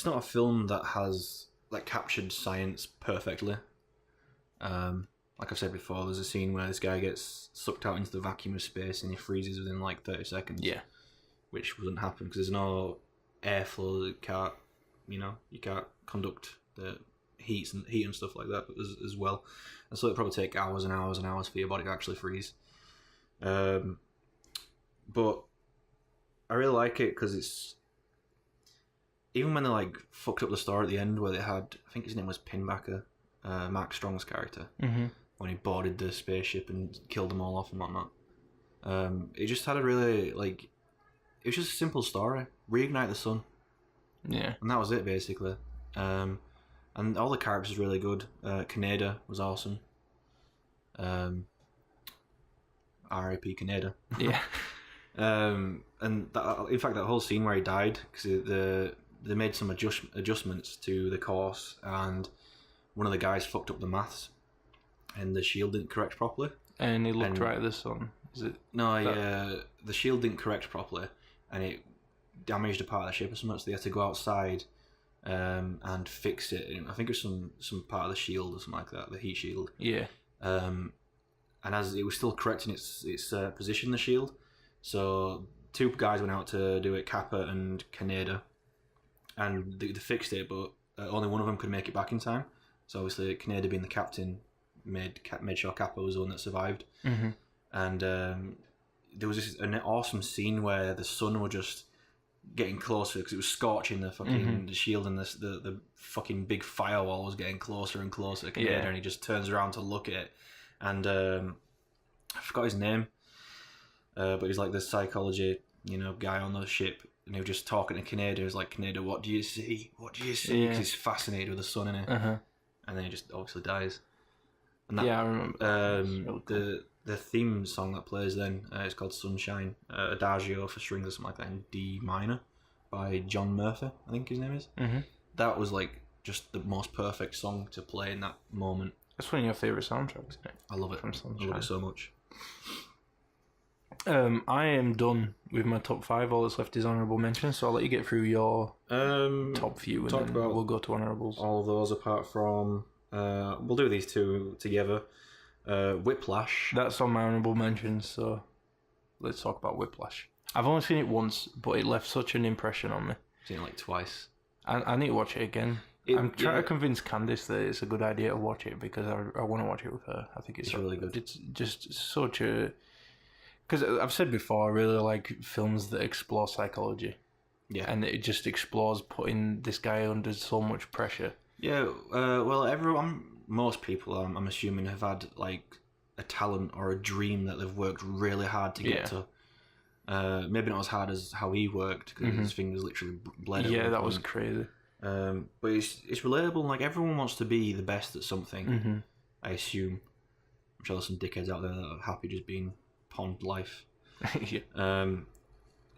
a film that has like captured science perfectly. Like I've said before, there's a scene where this guy gets sucked out into the vacuum of space and he freezes within like 30 seconds. Yeah. Which wouldn't happen because there's no airflow. You can't conduct the heat and stuff like that as well. And so it'd probably take hours and hours and hours for your body to actually freeze. But I really like it because it's, even when they like fucked up the story at the end where they had, I think his name was Pinbacker, Mark Strong's character, when he boarded the spaceship and killed them all off and whatnot. It just had a really like, it was just a simple story. Reignite the sun. Yeah. And that was it basically. And all the characters were really good. Kaneda was awesome. R.I.P. Kaneda. Yeah. And that, in fact, that whole scene where he died, because they made some adjustments to the course, and one of the guys fucked up the maths, and the shield didn't correct properly. And he looked right at the sun. Is it? No, the shield didn't correct properly, and it damaged a part of the ship or something, so they had to go outside and fix it. I think it was some part of the shield or something like that, the heat shield. Yeah. And as it was still correcting its position, the shield. So two guys went out to do it, Kappa and Kaneda, and they fixed it, but only one of them could make it back in time. So obviously Kaneda, being the captain, made sure Kappa was the one that survived. Mm-hmm. And there was an awesome scene where the sun was just getting closer because it was scorching the fucking the shield, and the fucking big firewall was getting closer and closer to Kaneda, and he just turns around to look at it, and I forgot his name, but he's like the psychology guy on the ship, and he was just talking to Kaneda. He was like, "Kaneda, what do you see? What do you see?" Because he's fascinated with the sun in it, and then he just obviously dies. And that, I remember. The theme song that plays then is called Sunshine, Adagio for strings or something like that in D minor by John Murphy, I think his name is. That was like just the most perfect song to play in that moment. That's one of your favourite soundtracks, isn't it? I love it. From Sunshine. I love it so much. I am done with my top 5. All that's left is honourable mentions, so I'll let you get through your top few, and then we'll go to honourables. All of those apart from... we'll do these two together. Whiplash. That's on my honourable mentions, so let's talk about Whiplash. I've only seen it once, but it left such an impression on me. I've seen it like twice. I need to watch it again. I'm trying to convince Candice that it's a good idea to watch it, because I want to watch it with her. I think it's really good. It's just such a... Because I've said before, I really like films that explore psychology. Yeah. And it just explores putting this guy under so much pressure. Yeah, well, most people, I'm assuming, have had like a talent or a dream that they've worked really hard to get to. Maybe not as hard as how he worked, because his fingers literally bled. Yeah, that was crazy. But it's relatable. Like, everyone wants to be the best at something. I assume. I'm sure there's some dickheads out there that are happy just being pond life. And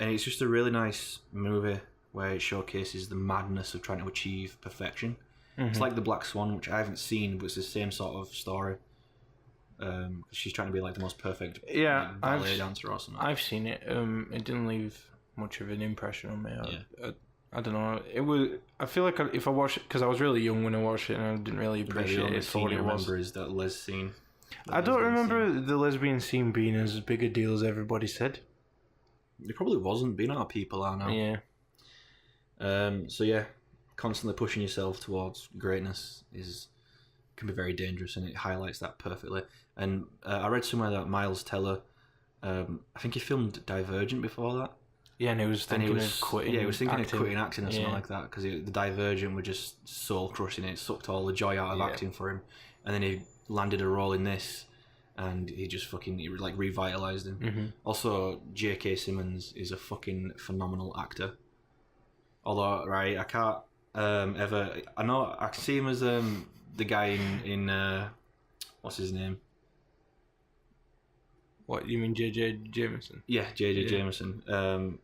it's just a really nice movie where it showcases the madness of trying to achieve perfection. Mm-hmm. It's like The Black Swan, which I haven't seen, but it's the same sort of story. She's trying to be like the most perfect ballet dancer or something. I've seen it. It didn't leave much of an impression on me. I don't know. It was. I feel like if I watched it, because I was really young when I watched it, and I didn't really appreciate it for what it was. Remember is that Les scene. I don't remember the lesbian scene being as big a deal as everybody said. It probably wasn't. Being our people are now. Yeah. So yeah, constantly pushing yourself towards greatness can be very dangerous, and it highlights that perfectly. And I read somewhere that Miles Teller, I think he filmed Divergent before that. Yeah, and he was thinking of quitting. Yeah, he was thinking acting. of quitting acting or something like that, because the Divergent were just soul crushing. It sucked all the joy out of acting for him, and then he landed a role in this, and he just revitalized him. Mm-hmm. Also, J.K. Simmons is a fucking phenomenal actor. Although, right, I can't ever. I know I can see him as the guy in what's his name? What, you mean J.J. Jameson? Yeah, J.J. Jameson.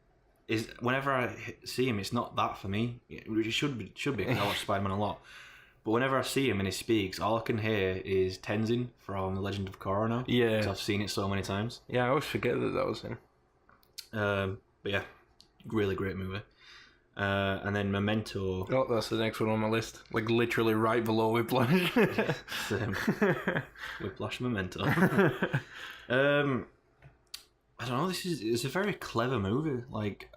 Is whenever I see him, it's not that for me. It should be because I watch Spider-Man a lot. But whenever I see him and he speaks, all I can hear is Tenzin from The Legend of Korra now. Yeah. Because I've seen it so many times. Yeah, I always forget that was him. But yeah, really great movie. And then Memento. Oh, that's the next one on my list. Like literally right below Whiplash. Same. Whiplash, Memento. I don't know. It's a very clever movie. Like,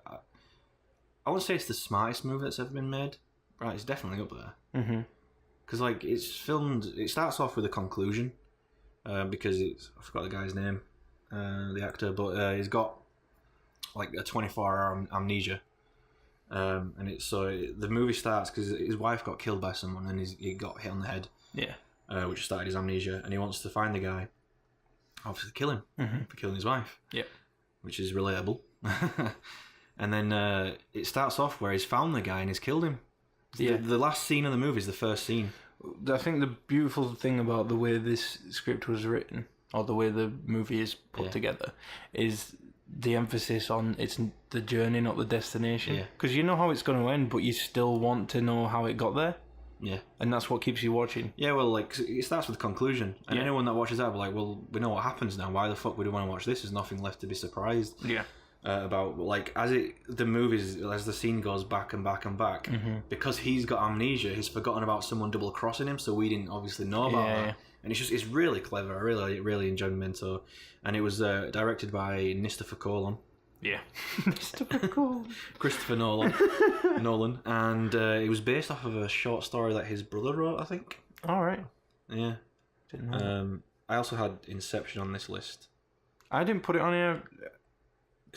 I wouldn't say it's the smartest movie that's ever been made. Right, it's definitely up there. Mm-hmm. Because like it's filmed. It starts off with a conclusion, because I forgot the guy's name, the actor, but he's got like a 24-hour amnesia. And the movie starts because his wife got killed by someone and he got hit on the head. Yeah. Which started his amnesia, and he wants to find the guy, obviously kill him for killing his wife. Yeah. Which is relatable. And then it starts off where he's found the guy and he's killed him. Yeah. The last scene of the movie is the first scene. I think the beautiful thing about the way this script was written, or the way the movie is put together, is the emphasis on it's the journey, not the destination. Because you know how it's going to end, but you still want to know how it got there. Yeah. And that's what keeps you watching. Yeah, well, like, it starts with the conclusion. And anyone that watches that will be like, well, we know what happens now. Why the fuck would we want to watch this? There's nothing left to be surprised about. Like, as the scene goes back and back and back, because he's got amnesia, he's forgotten about someone double-crossing him, so we didn't obviously know about that. And it's really clever. I really enjoyed Memento. And it was directed by Christopher Nolan. Yeah. Christopher Nolan. And it was based off of a short story that his brother wrote, I think. All right. Yeah. Didn't know. I also had Inception on this list. I didn't put it on here.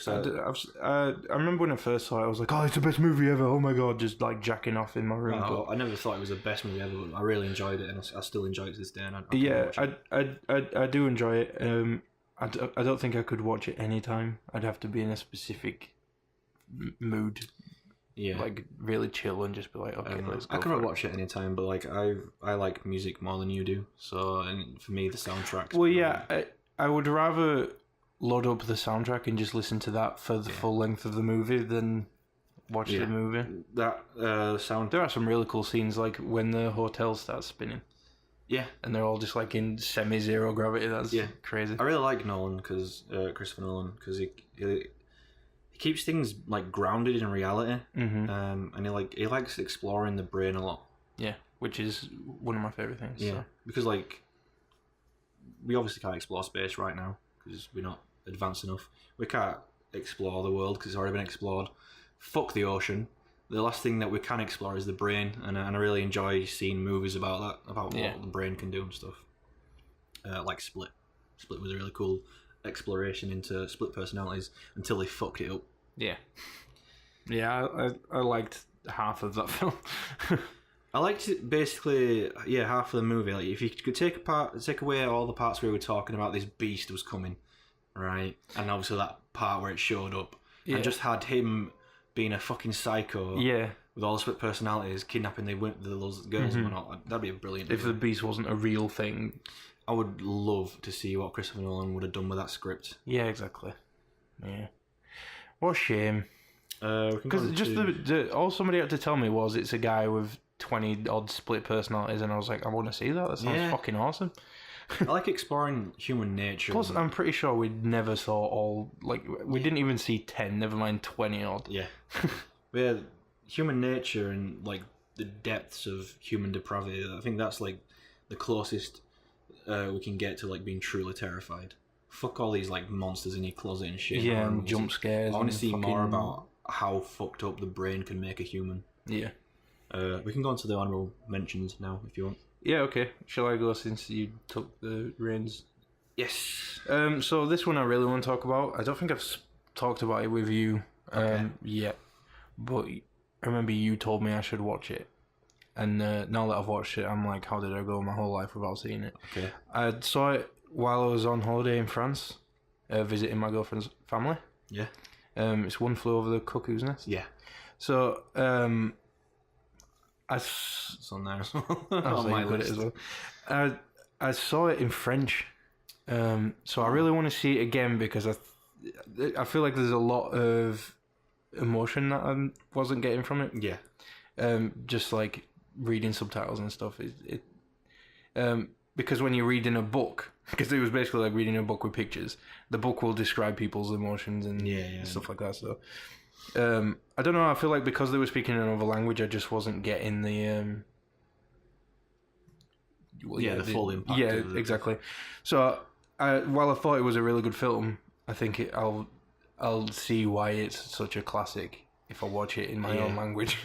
I remember when I first saw it, I was like, oh, it's the best movie ever. Oh my God, just like jacking off in my room. I never thought it was the best movie ever, but I really enjoyed it, and I still enjoy it to this day. And I do enjoy it. I don't think I could watch it anytime. I'd have to be in a specific mood. Yeah. Like really chill and just be like, okay, let's go. I can watch it anytime, but like I like music more than you do. So, and for me, the soundtrack. Well, yeah, I would rather load up the soundtrack and just listen to that for the full length of the movie than watch the movie. That sound. There are some really cool scenes, like when the hotel starts spinning. Yeah, and they're all just like in semi-zero gravity. That's crazy. I really like Nolan Christopher Nolan, because he keeps things like grounded in reality, and he likes exploring the brain a lot. Yeah, which is one of my favorite things. Yeah, because like we obviously can't explore space right now because we're not advanced enough. We can't explore the world because it's already been explored. Fuck the ocean. The last thing that we can explore is the brain, and I really enjoy seeing movies about that, about what the brain can do and stuff. Like Split. Split was a really cool exploration into split personalities until they fucked it up. Yeah. Yeah, I liked half of that film. I liked it basically, half of the movie. Like, if you could take away all the parts where we were talking about this beast was coming, right? And obviously that part where it showed up, and just had him being a fucking psycho, with all the split personalities, kidnapping those girls and whatnot. That'd be a brilliant. If the beast wasn't a real thing, I would love to see what Christopher Nolan would have done with that script. Yeah, exactly. Yeah, what a shame. We can go Because just into- all somebody had to tell me was it's a guy with 20 odd split personalities, and I was like, I want to see that. That sounds Yeah. fucking awesome. I like exploring human nature. Plus, I'm pretty sure we never saw all, like, we didn't even see 10, never mind 20 odd. Yeah. Yeah, human nature and, like, the depths of human depravity. I think that's, like, the closest we can get to, like, being truly terrified. Fuck all these, like, monsters in your closet and shit. Yeah, and jump scares. I want to and see fucking... more about how fucked up the brain can make a human. Yeah. We can go on to the honourable mentions now, if you want. Yeah, okay. Shall I go since you took the reins? Yes. So this one I really want to talk about. I don't think I've talked about it with you yet, but I remember you told me I should watch it, and now that I've watched it, I'm like, how did I go my whole life without seeing it? Okay. I saw it while I was on holiday in France, visiting my girlfriend's family. Yeah. It's One Flew Over the Cuckoo's Nest. Yeah. So It's on there as well. on my list as well. I saw it in French, so I really want to see it again because I feel like there's a lot of emotion that I wasn't getting from it. Yeah. Just like reading subtitles and stuff. Because when you're reading a book, because it was basically like reading a book with pictures, the book will describe people's emotions and stuff like that. So I don't know. I feel like because they were speaking another language, I just wasn't getting the the full impact. Yeah, of it. exactly. So while I thought it was a really good film, I think I'll see why it's such a classic if I watch it in my own language.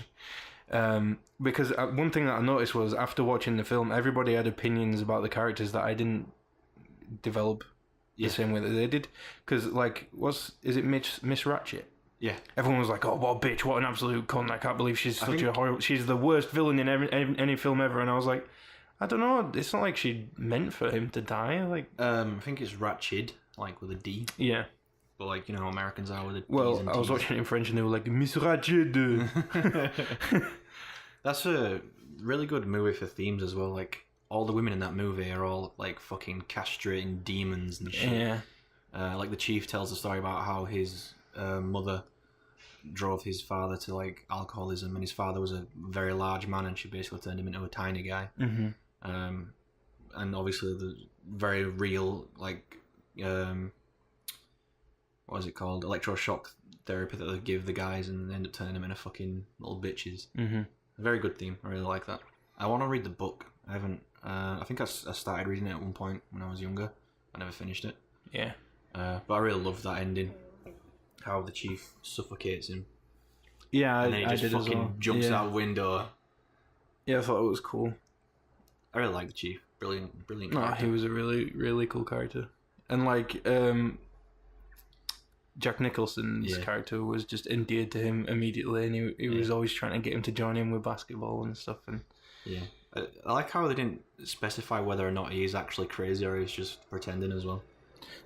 Because one thing that I noticed was after watching the film, everybody had opinions about the characters that I didn't develop the same way that they did. Because like, is it Miss Ratchet? Yeah. Everyone was like, "Oh, what a bitch! What an absolute cunt! I can't believe she's such a horrible. She's the worst villain in any film ever." And I was like, I don't know. It's not like she meant for him to die. Like, I think it's Ratched, like with a D. Yeah. But like, you know, Americans are with a D's Well, and I was T's. watching it in French and they were like, Miss Ratchet. That's a really good movie for themes as well. Like, all the women in that movie are all like fucking castrating demons and shit. Yeah. Like the chief tells a story about how his mother drove his father to like alcoholism, and his father was a very large man, and she basically turned him into a tiny guy. Mm-hmm. And obviously the very real like what is it called, electroshock therapy that they give the guys, and they end up turning them into fucking little bitches. Mm-hmm. A very good theme. I really like that. I want to read the book. I haven't. I think I started reading it at one point when I was younger. I never finished it. Yeah. But I really love that ending. How the chief suffocates him. Yeah, And then he I just did as fucking well. jumps Yeah. out the window. Yeah, I thought it was cool. I really like the chief. Brilliant No, character. he was a really, really cool character. And like, Jack Nicholson's character was just endeared to him immediately, and he was always trying to get him to join in with basketball and stuff. And Yeah. I like how they didn't specify whether or not he is actually crazy or he's just pretending as well.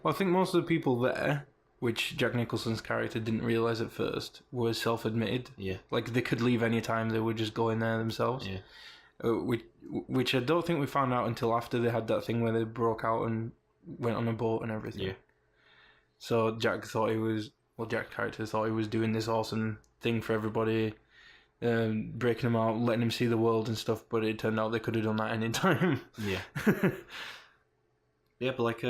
well, I think most of the people there, which Jack Nicholson's character didn't realise at first, were self-admitted. Yeah. Like, they could leave any time, they would just go in there themselves. Yeah. Which I don't think we found out until after they had that thing where they broke out and went on a boat and everything. Yeah. So Jack's character thought he was doing this awesome thing for everybody, breaking them out, letting them see the world and stuff, but it turned out they could have done that any time. Yeah. Yeah, but like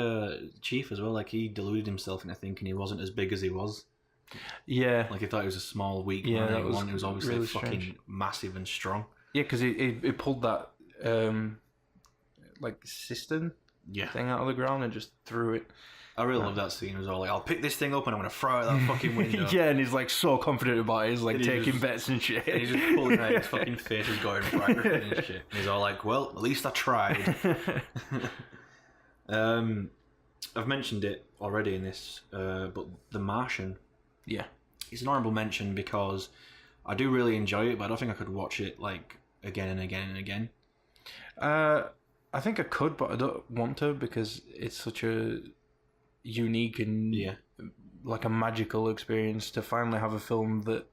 Chief as well, like he deluded himself into thinking he wasn't as big as he was. Yeah. Like he thought he was a small, weak Yeah, man. that was He was obviously really fucking strange. massive and strong. Yeah, because he pulled that like cistern thing out of the ground and just threw it. I really love that scene. It was all like, I'll pick this thing up and I'm going to throw it out that fucking window. Yeah, and he's like so confident about it. He's like And he taking just- bets and shit. And he's just pulling out, his fucking face is going right and shit. And he's all like, well, at least I tried. I've mentioned it already in this, but The Martian. Yeah. It's an honourable mention because I do really enjoy it, but I don't think I could watch it like again and again and again. I think I could, but I don't want to because it's such a unique and like a magical experience to finally have a film that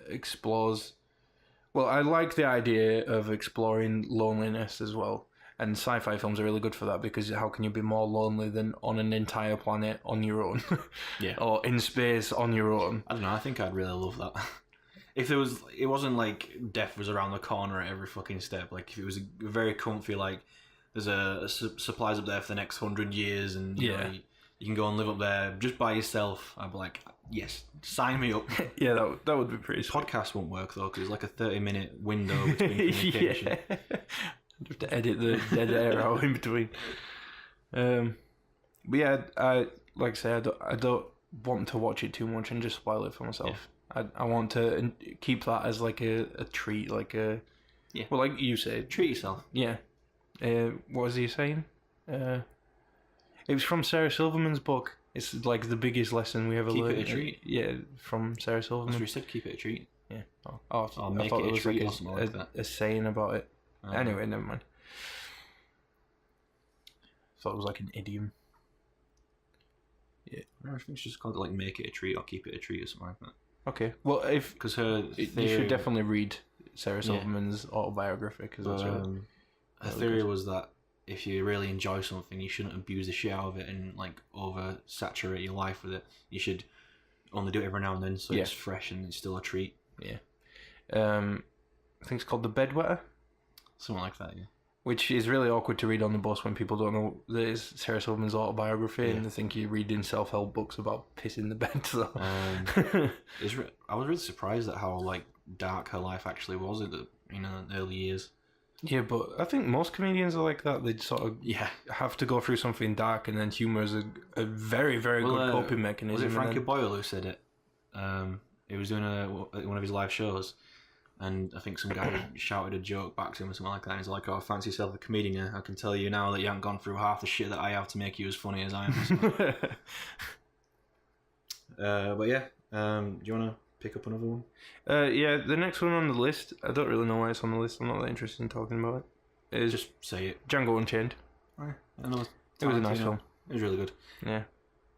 explores. Well, I like the idea of exploring loneliness as well, And sci-fi films are really good for that, because how can you be more lonely than on an entire planet on your own? Yeah. Or in space on your own? I don't know. I think I'd really love that. If it wasn't like death was around the corner at every fucking step. Like if it was very comfy, like there's supplies up there for the next 100 years, and you know, you can go and live up there just by yourself. I'd be like, yes, sign me up. Yeah, that would be pretty sweet. Podcast won't work though, because it's like a 30-minute window between communication. Yeah. You have to edit the dead air out in between. But yeah, like I say, I don't want to watch it too much and just spoil it for myself. Yeah. I want to keep that as like a treat, like a well, like you say, treat yourself. Yeah. What was he saying? It was from Sarah Silverman's book. It's like the biggest lesson we ever learned. Keep it a treat. Yeah, from Sarah Silverman. That's what he said. Keep it a treat. Yeah. Or make it a treat or something like that. A saying about it. Anyway, never mind. Thought it was like an idiom. Yeah. I think it's just called like make it a treat or keep it a treat or something like that. Okay. Well, because you should definitely read Sarah Silverman's autobiography, because that's really her theory was that if you really enjoy something, you shouldn't abuse the shit out of it and like oversaturate your life with it. You should only do it every now and then, so it's fresh and it's still a treat. Yeah. I think it's called The Bedwetter. Something like that, yeah. Which is really awkward to read on the bus when people don't know that it's Sarah Silverman's autobiography and they think you're reading self-help books about pissing the bed. So. I was really surprised at how like dark her life actually was in the early years. Yeah, but I think most comedians are like that. They sort of have to go through something dark, and then humour is a very, very good coping mechanism. Was it Frankie Boyle who said it? He was doing one of his live shows, and I think some guy shouted a joke back to him or something like that. And he's like, "Oh, fancy yourself a comedian. I can tell you now that you haven't gone through half the shit that I have to make you as funny as I am." But yeah, do you want to pick up another one? Yeah, the next one on the list, I don't really know why it's on the list. I'm not that interested in talking about it. Just say it. Django Unchained. I know. It was a nice film. It was really good. Yeah.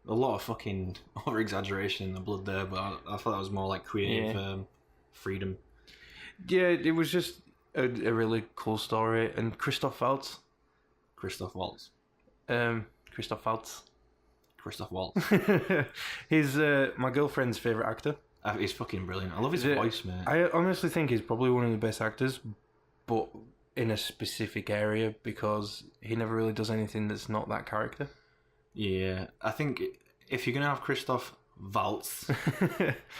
A lot of fucking over-exaggeration in the blood there, but I thought that was more like creative freedom. Yeah, it was just a really cool story. And Christoph Waltz. Christoph Waltz. Christoph Waltz. Christoph Waltz. He's my girlfriend's favourite actor. He's fucking brilliant. I love his voice, man. I honestly think he's probably one of the best actors, but in a specific area, because he never really does anything that's not that character. Yeah, I think if you're going to have Christoph Waltz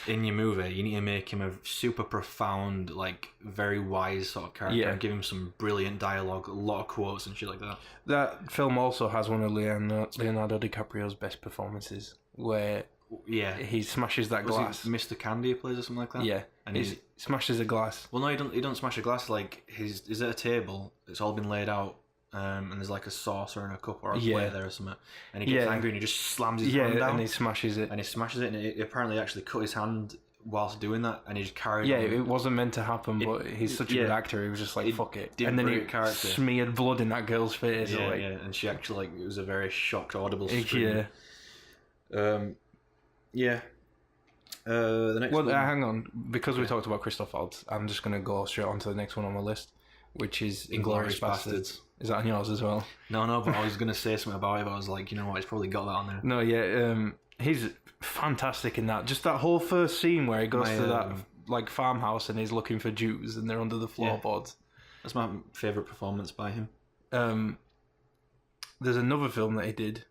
in your movie, you need to make him a super profound, like, very wise sort of character and give him some brilliant dialogue, a lot of quotes and shit like that. That film also has one of Leonardo DiCaprio's best performances, where he smashes that glass. Mr. Candy plays or something like that? Yeah, and he smashes a glass. Well, no, he don't smash a glass. Like, he's at a table, it's all been laid out, and there's like a saucer and a cup or a plate there or something, and he gets angry and he just slams his hand down. And he smashes it. And he apparently actually cut his hand whilst doing that, and he just carried on. It wasn't meant to happen, but he's such a good actor, he was just like, fuck it. And then he smeared blood in that girl's face. And she actually, like, it was a very shocked, audible scream. The next one. Hang on. Because we talked about Christoph Waltz, I'm just going to go straight on to the next one on my list, which is Inglourious Basterds. Is that on yours as well? No, but I was going to say something about it, but I was like, you know what, he's probably got that on there. No, he's fantastic in that. Just that whole first scene where he goes to that like farmhouse and he's looking for Jews and they're under the floorboards. That's my favourite performance by him. There's another film that he did,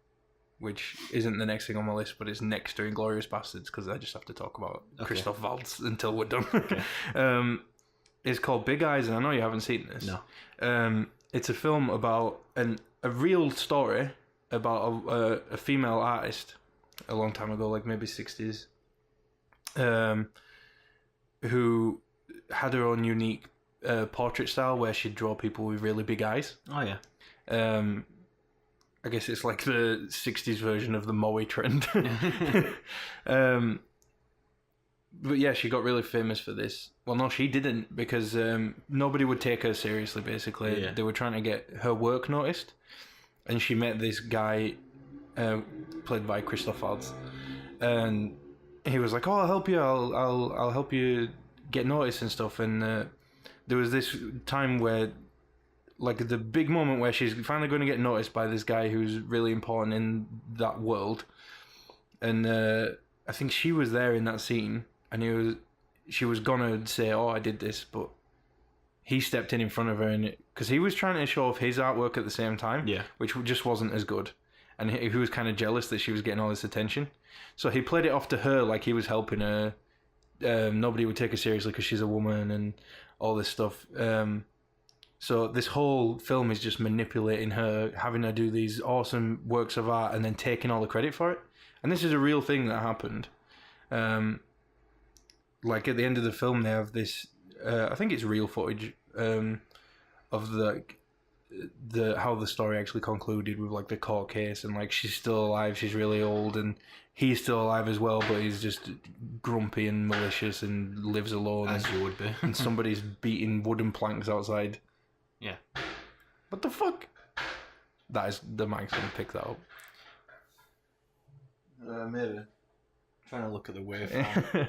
which isn't the next thing on my list, but it's next to Inglourious Basterds, because I just have to talk about Christoph Waltz until we're done. It's called Big Eyes, and I know you haven't seen this. No. It's a film about a real story about a female artist a long time ago, like maybe 60s, who had her own unique portrait style where she'd draw people with really big eyes. Oh, yeah. I guess it's like the 60s version of the Moe trend. But yeah, she got really famous for this. Well, no, she didn't, because nobody would take her seriously, basically. Yeah. They were trying to get her work noticed. And she met this guy, played by Christoph Waltz. And he was like, "Oh, I'll help you. I'll help you get noticed and stuff." And there was this time where like the big moment where she's finally going to get noticed by this guy who's really important in that world, and I think she was there in that scene, and she was gonna say, "Oh, I did this," but he stepped in front of her, and because he was trying to show off his artwork at the same time, which just wasn't as good, and he was kind of jealous that she was getting all this attention, so he played it off to her like he was helping her. Nobody would take her seriously because she's a woman and all this stuff. So this whole film is just manipulating her, having her do these awesome works of art, and then taking all the credit for it. And this is a real thing that happened. Like at the end of the film, they have this. I think it's real footage of the how the story actually concluded with like the court case, and like she's still alive. She's really old, and he's still alive as well, but he's just grumpy and malicious and lives alone. As you would be. And somebody's beating wooden planks outside. Yeah. What the fuck? That is the mic's gonna pick that up. Maybe. I'm trying to look at the waveform.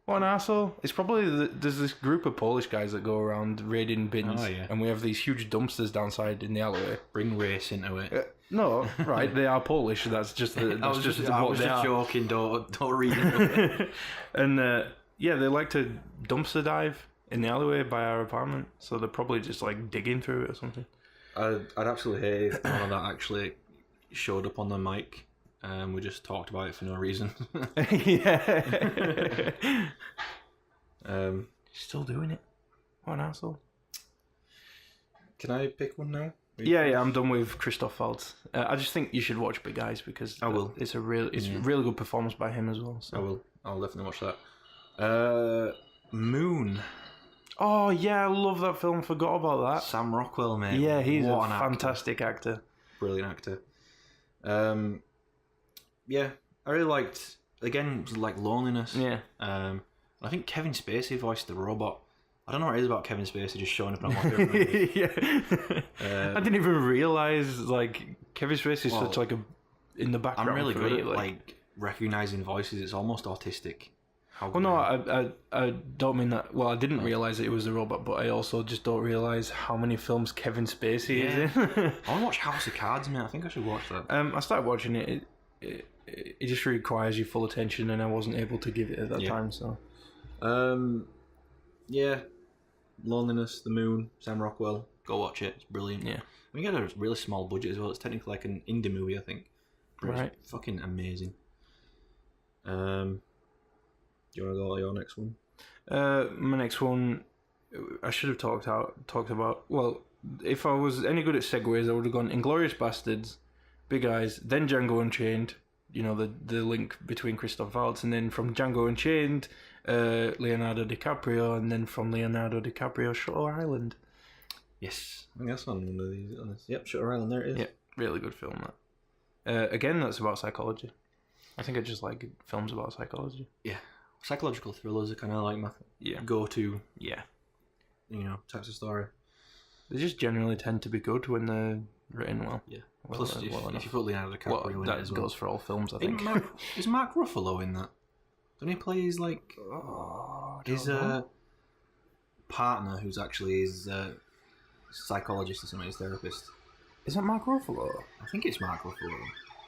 What an arsehole. It's probably there's this group of Polish guys that go around raiding bins, and we have these huge dumpsters downside in the alleyway. Bring race into it. No, right? They are Polish. That's just the. I was just joking. Don't read it. And yeah, they like to dumpster dive in the alleyway by our apartment, so they're probably just like digging through it or something. I'd absolutely hate if one of that actually showed up on the mic. We just talked about it for no reason. Yeah. Still doing it. What an asshole. Can I pick one now? Yeah, I'm done with Christoph Waltz. I just think you should watch Big Eyes because I will. It's a really good performance by him as well. So. I will. I'll definitely watch that. Moon. Oh yeah, I love that film. Forgot about that. Sam Rockwell, mate. Yeah, he's a fantastic actor. Brilliant actor. Yeah, I really liked, again, like Loneliness. Yeah. I think Kevin Spacey voiced the robot. I don't know what it is about Kevin Spacey just showing up on my favorite movies. Yeah. I didn't even realise, like, Kevin Spacey is such, like, in the background. I'm really good at, like, recognising voices. It's almost autistic. Well, no, I don't mean that. Well, I didn't realise it was the robot, but I also just don't realise how many films Kevin Spacey is in. I want to watch House of Cards, man. I think I should watch that. I started watching it. It just requires your full attention, and I wasn't able to give it at that time. So, yeah, Loneliness, The Moon, Sam Rockwell. Go watch it. It's brilliant. Yeah, we got a really small budget as well. It's technically like an indie movie, I think. But right. It's fucking amazing. Do you want to go on your next one? My next one, I should have talked about. Well, if I was any good at segues, I would have gone Inglourious Bastards, Big Eyes, then Django Unchained. You know, the link between Christoph Waltz, and then from Django Unchained, Leonardo DiCaprio, and then from Leonardo DiCaprio, Shutter Island. Yes, I think that's on one of these. Yep, Shutter Island. There it is. Yep, really good film. That. Again, that's about psychology. I think I just like films about psychology. Yeah, psychological thrillers are kind of like my go-to. Yeah, types of story. They just generally tend to be good when they're written well. Yeah. Plus, if you put Leonardo DiCaprio in that it as well. goes for all films, I think. Is Mark Ruffalo in that? Don't he play his his partner, who's actually his psychologist or something, his therapist? Is that Mark Ruffalo? I think it's Mark Ruffalo.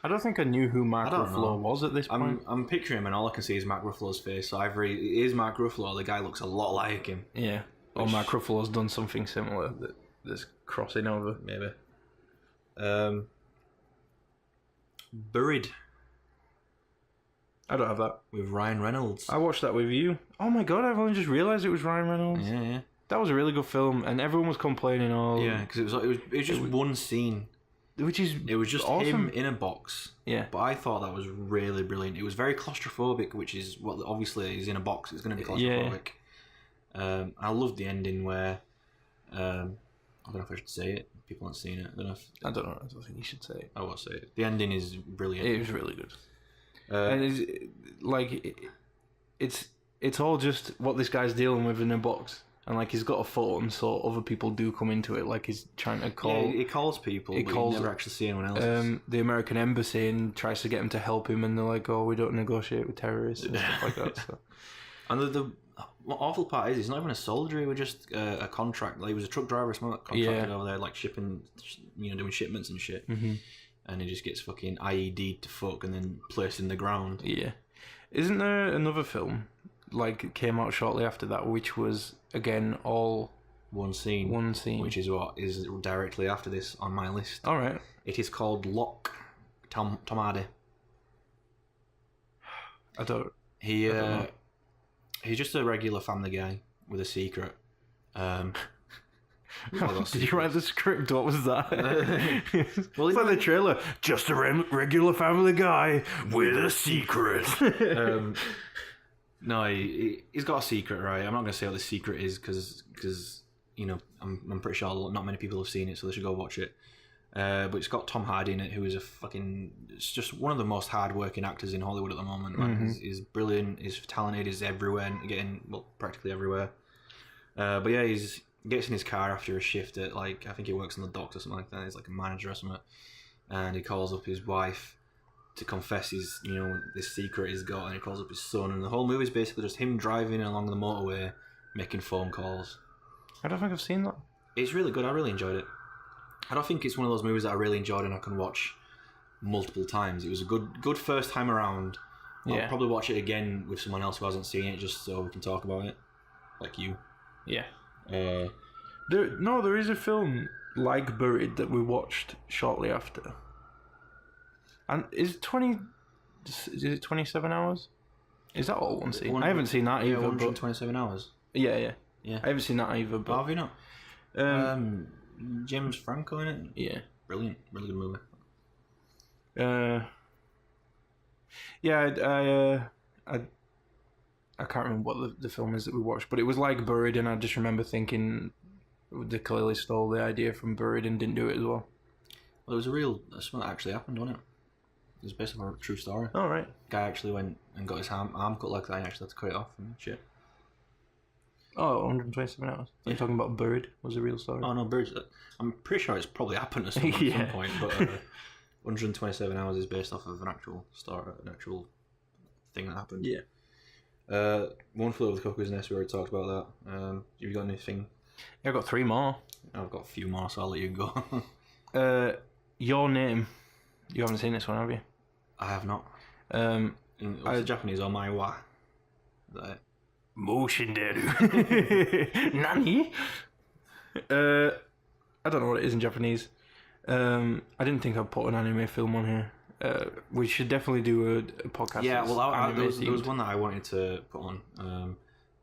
I don't think I knew who Mark Ruffalo was at this point. I'm picturing him, and all I can see is Mark Ruffalo's face. So either it is Mark Ruffalo, or the guy looks a lot like him. Yeah. Or Mark Ruffalo's done something similar that's crossing over. Maybe. Buried. I don't have that. With Ryan Reynolds. I watched that with you. Oh my god, I've only just realised it was Ryan Reynolds. Yeah. That was a really good film, and everyone was complaining all... Yeah, because it was just one scene. It was just awesome. him in a box. Yeah. But I thought that was really brilliant. It was very claustrophobic, which is what obviously he's in a box. It's going to be claustrophobic. Yeah. I loved the ending where I don't know if I should say it. People haven't seen it. I don't know. I don't think you should say it. I won't say it. The ending is brilliant. It was really good. And it's all just what this guy's dealing with in a box. And he's got a phone, so other people do come into it. He's trying to call. Yeah, he calls people, but you never actually see anyone else. The American embassy and tries to get him to help him, and they're like, "Oh, we don't negotiate with terrorists and stuff like that." So. And what awful part is, he's not even a soldier. He was just a contract. Like, he was a truck driver, or something, contracted over there, like shipping, doing shipments and shit. Mm-hmm. And he just gets fucking IED'd to fuck and then placed in the ground. Yeah. Isn't there another film, like, it came out shortly after that, which was, again, all... One scene. Which is what is directly after this on my list. Alright. It is called Locke. Tom Hardy. I don't He's know. just a regular family guy with a secret. Did you write the script? What was that? Well, it's like the trailer. Just a regular family guy with a secret. No, he's got a secret, right? I'm not going to say what the secret is because I'm pretty sure not many people have seen it, so they should go watch it. But it's got Tom Hardy in it, who is it's just one of the most hard-working actors in Hollywood at the moment. Man. He's brilliant, he's talented, he's everywhere, practically everywhere. But yeah, he gets in his car after a shift at, like, I think he works on the docks or something like that. He's like a manager or something, and he calls up his wife to confess his, this secret he's got, and he calls up his son, and the whole movie is basically just him driving along the motorway, making phone calls. I don't think I've seen that. It's really good. I really enjoyed it. I don't think it's one of those movies that I really enjoyed and I can watch multiple times. It was a good first time around. I'll probably watch it again with someone else who hasn't seen it, just so we can talk about it, like you. Yeah. There is a film like Buried that we watched shortly after. And is it 27 hours? Is that all one scene? I haven't seen that either. 127 hours. Yeah. I haven't seen that either. But have you not? James Franco in it. Yeah. Brilliant. Really good movie. I can't remember what the film is that we watched, but it was like Buried, and I just remember thinking they clearly stole the idea from Buried and didn't do it as well. Well, it was something that actually happened, wasn't it? It was based on a true story. Oh, right. Guy actually went and got his arm cut like that and actually had to cut it off and shit. Oh, 127 hours. Are you talking about Buried? Was a real story? Oh, no, Buried. I'm pretty sure it's probably happened at some point, but 127 hours is based off of an actual story, an actual thing that happened. Yeah. One Flew Over the Cuckoo's Nest, we already talked about that. Have you got anything? Yeah, I've got 3 more. I've got a few more, so I'll let you go. Your Name. You haven't seen this one, have you? I have not. What's the Japanese? Omaiwa. Is that it? Motion Deru. Nani? I don't know what it is in Japanese. I didn't think I'd put an anime film on here. We should definitely do a podcast. Yeah, well, there was one that I wanted to put on,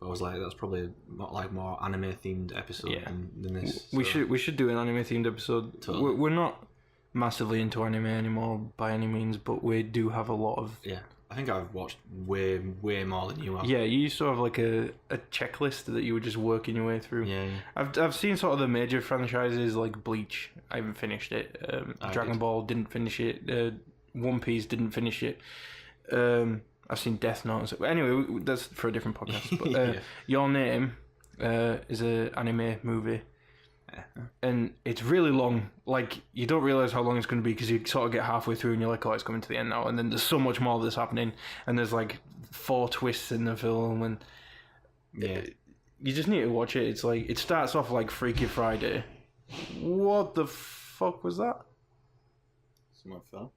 but I was like, that's probably not like more anime themed episode than this. We should do an anime themed episode. Totally. We're not massively into anime anymore by any means, but we do have a lot of. Yeah, I think I've watched way more than you have. Yeah, you used to have like a checklist that you were just working your way through. Yeah. I've seen sort of the major franchises like Bleach. I haven't finished it. Dragon Ball didn't finish it. One Piece didn't finish it. I've seen Death Note. So, anyway, that's for a different podcast. But Your Name is an anime movie. And it's really long. Like, you don't realise how long it's going to be because you sort of get halfway through and you're like, oh, it's coming to the end now. And then there's so much more that's happening. And there's like 4 twists in the film. And you just need to watch it. It's like, it starts off like Freaky Friday. What the fuck was that? Someone fell.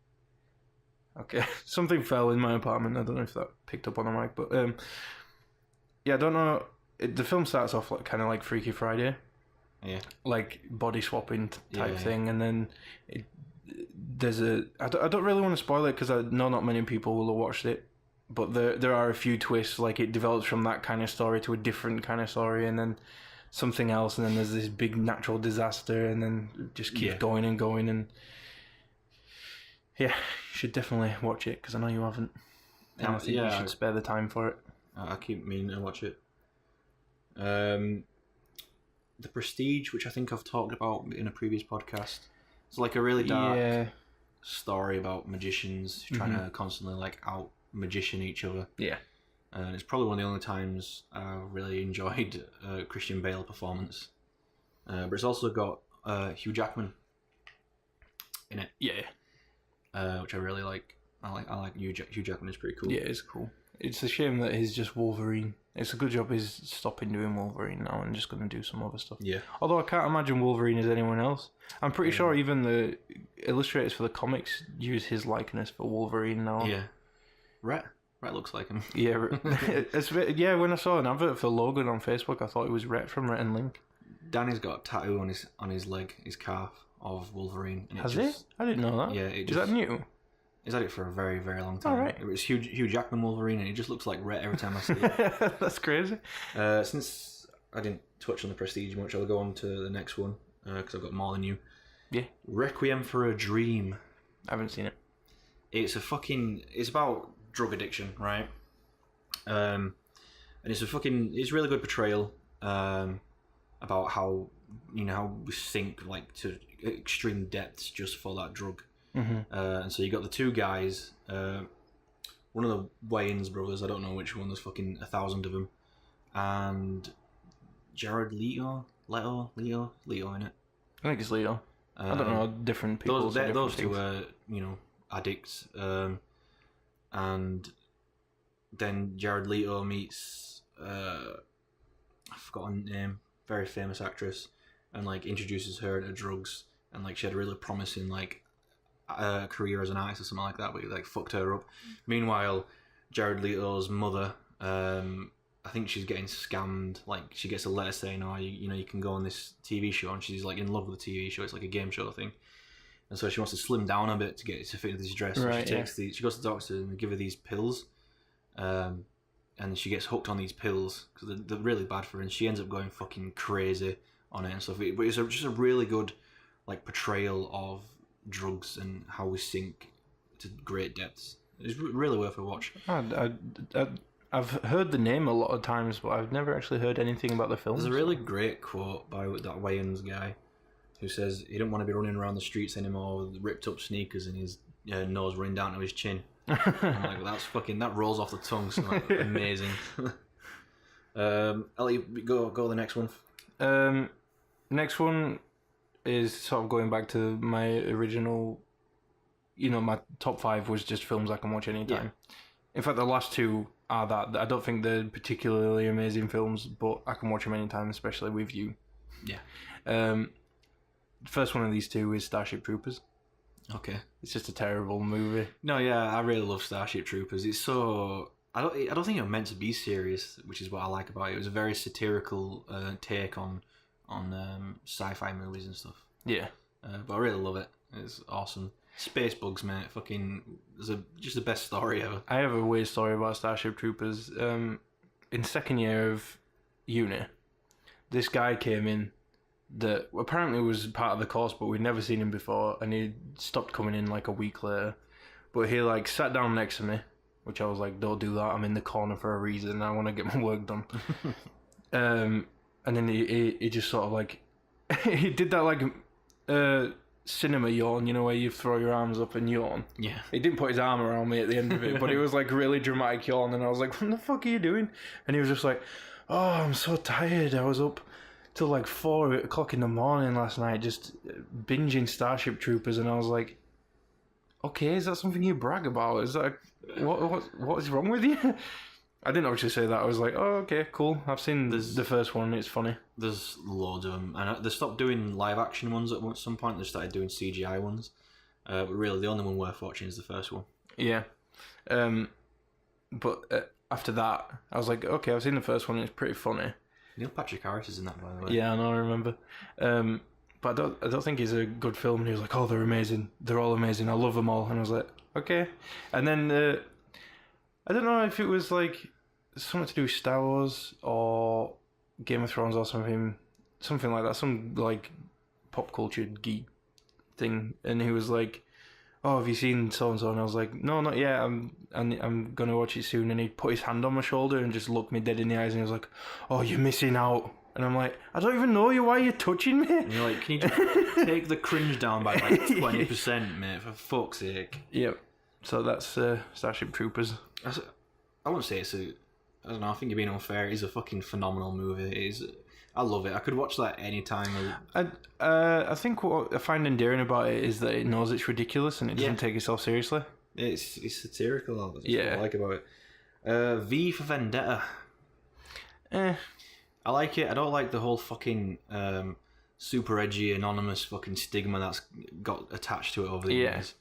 Okay, something fell in my apartment. I don't know if that picked up on the mic, but I don't know. The film starts off like kind of like Freaky Friday, like body swapping type thing, and then there's I don't really want to spoil it because I know not many people will have watched it, but there are a few twists. Like it develops from that kind of story to a different kind of story, and then something else, and then there's this big natural disaster, and then it just keeps going and going and. Yeah, you should definitely watch it because I know you haven't. And I think you should spare the time for it. I keep meaning to watch it. The Prestige, which I think I've talked about in a previous podcast, it's like a really dark story about magicians trying to constantly like out magician each other. Yeah, and it's probably one of the only times I really enjoyed Christian Bale performance. But it's also got Hugh Jackman in it. Yeah. Which I really like. I like Hugh Jackman is pretty cool. Yeah, it's cool. It's a shame that he's just Wolverine. It's a good job he's stopping doing Wolverine now and just going to do some other stuff. Yeah. Although I can't imagine Wolverine as anyone else. I'm pretty sure even the illustrators for the comics use his likeness for Wolverine now. Yeah. Rhett looks like him. Yeah, when I saw an advert for Logan on Facebook, I thought it was Rhett from Rhett and Link. Danny's got a tattoo on his leg, his calf, of Wolverine. And Has he? I didn't know that. Yeah. Is that new? He's had it for a very, very long time. All right. It was Hugh Jackman Wolverine, and he just looks like Rhett every time I see it. That's crazy. Since I didn't touch on the Prestige much, I'll go on to the next one, because I've got more than you. Yeah. Requiem for a Dream. I haven't seen it. It's about drug addiction, right? And it's really good portrayal about how we sink like to extreme depths just for that drug. Mm-hmm. And so you got the two guys, one of the Wayans brothers, I don't know which one, there's fucking 1,000 of them, and Jared Leto in it. I think it's Leo. I don't know, different people. Those two were, addicts, and then Jared Leto meets I've forgotten her name, very famous actress, and like introduces her to drugs, and like she had a really promising like career as an artist or something like that, but he like fucked her up. Meanwhile, Jared Leto's mother, I think she's getting scammed. Like she gets a letter saying, "Oh, you can go on this TV show," and she's like in love with the TV show. It's like a game show thing, and so she wants to slim down a bit to get to fit into this dress. So right, she goes to the doctor and they give her these pills, and she gets hooked on these pills because they're really bad for her, and she ends up going fucking crazy on it and stuff. But it's just a really good like portrayal of drugs and how we sink to great depths. It's really worth a watch. I've heard the name a lot of times, but I've never actually heard anything about the film. There's a really great quote by that Wayans guy who says he didn't want to be running around the streets anymore with ripped up sneakers and his nose running down to his chin. I'm like, that rolls off the tongue, so like, amazing. I'll let you go the next one. Next one is sort of going back to my original, my top 5 was just films I can watch anytime. Yeah. In fact, the last 2 are that. I don't think they're particularly amazing films, but I can watch them anytime, especially with you. Yeah. The first one of these 2 is Starship Troopers. Okay. It's just a terrible movie. No, yeah, I really love Starship Troopers. It's so... I don't think it was meant to be serious, which is what I like about it. It was a very satirical take on sci-fi movies and stuff. Yeah. But I really love it. It's awesome. Space bugs, mate. Fucking... It's just the best story ever. I have a weird story about Starship Troopers. In second year of uni, this guy came in that apparently was part of the course, but we'd never seen him before, and he stopped coming in like a week later. But he like sat down next to me, which I was like, don't do that, I'm in the corner for a reason, I want to get my work done. And then he just sort of like, he did that like cinema yawn, where you throw your arms up and yawn. Yeah. He didn't put his arm around me at the end of it, but it was like really dramatic yawn, and I was like, what the fuck are you doing? And he was just like, oh, I'm so tired, I was up till like 4 o'clock in the morning last night just binging Starship Troopers, and I was like, okay, is that something you brag about? Is that what is wrong with you? I didn't actually say that. I was like, oh, okay, cool. I've seen the first one. It's funny. There's loads of them, and they stopped doing live action ones at some point. They started doing CGI ones, but really the only one worth watching is the first one. Yeah, but after that, I was like, okay, I've seen the first one. It's pretty funny. Neil Patrick Harris is in that, by the way. Yeah, I know, I remember. But I don't think he's a good film. And he was like, oh, they're amazing. They're all amazing. I love them all. And I was like, okay. And then, I don't know if it was like something to do with Star Wars or Game of Thrones or something like that. Some like pop culture geek thing. And he was like, oh, have you seen so-and-so? And I was like, no, not yet. I'm going to watch it soon. And he put his hand on my shoulder and just looked me dead in the eyes. And he was like, oh, you're missing out. And I'm like, I don't even know you. Why are you touching me? And you're like, can you just take the cringe down by like 20%, mate? For fuck's sake. Yep. So that's Starship Troopers. I wouldn't say it's a... I don't know. I think you're being unfair. It's a fucking phenomenal movie. I love it. I could watch that any time. I think what I find endearing about it is that it knows it's ridiculous and it doesn't take itself seriously. It's satirical. That's what I like about it. V for Vendetta. I like it. I don't like the whole fucking super edgy anonymous fucking stigma that's got attached to it over the years.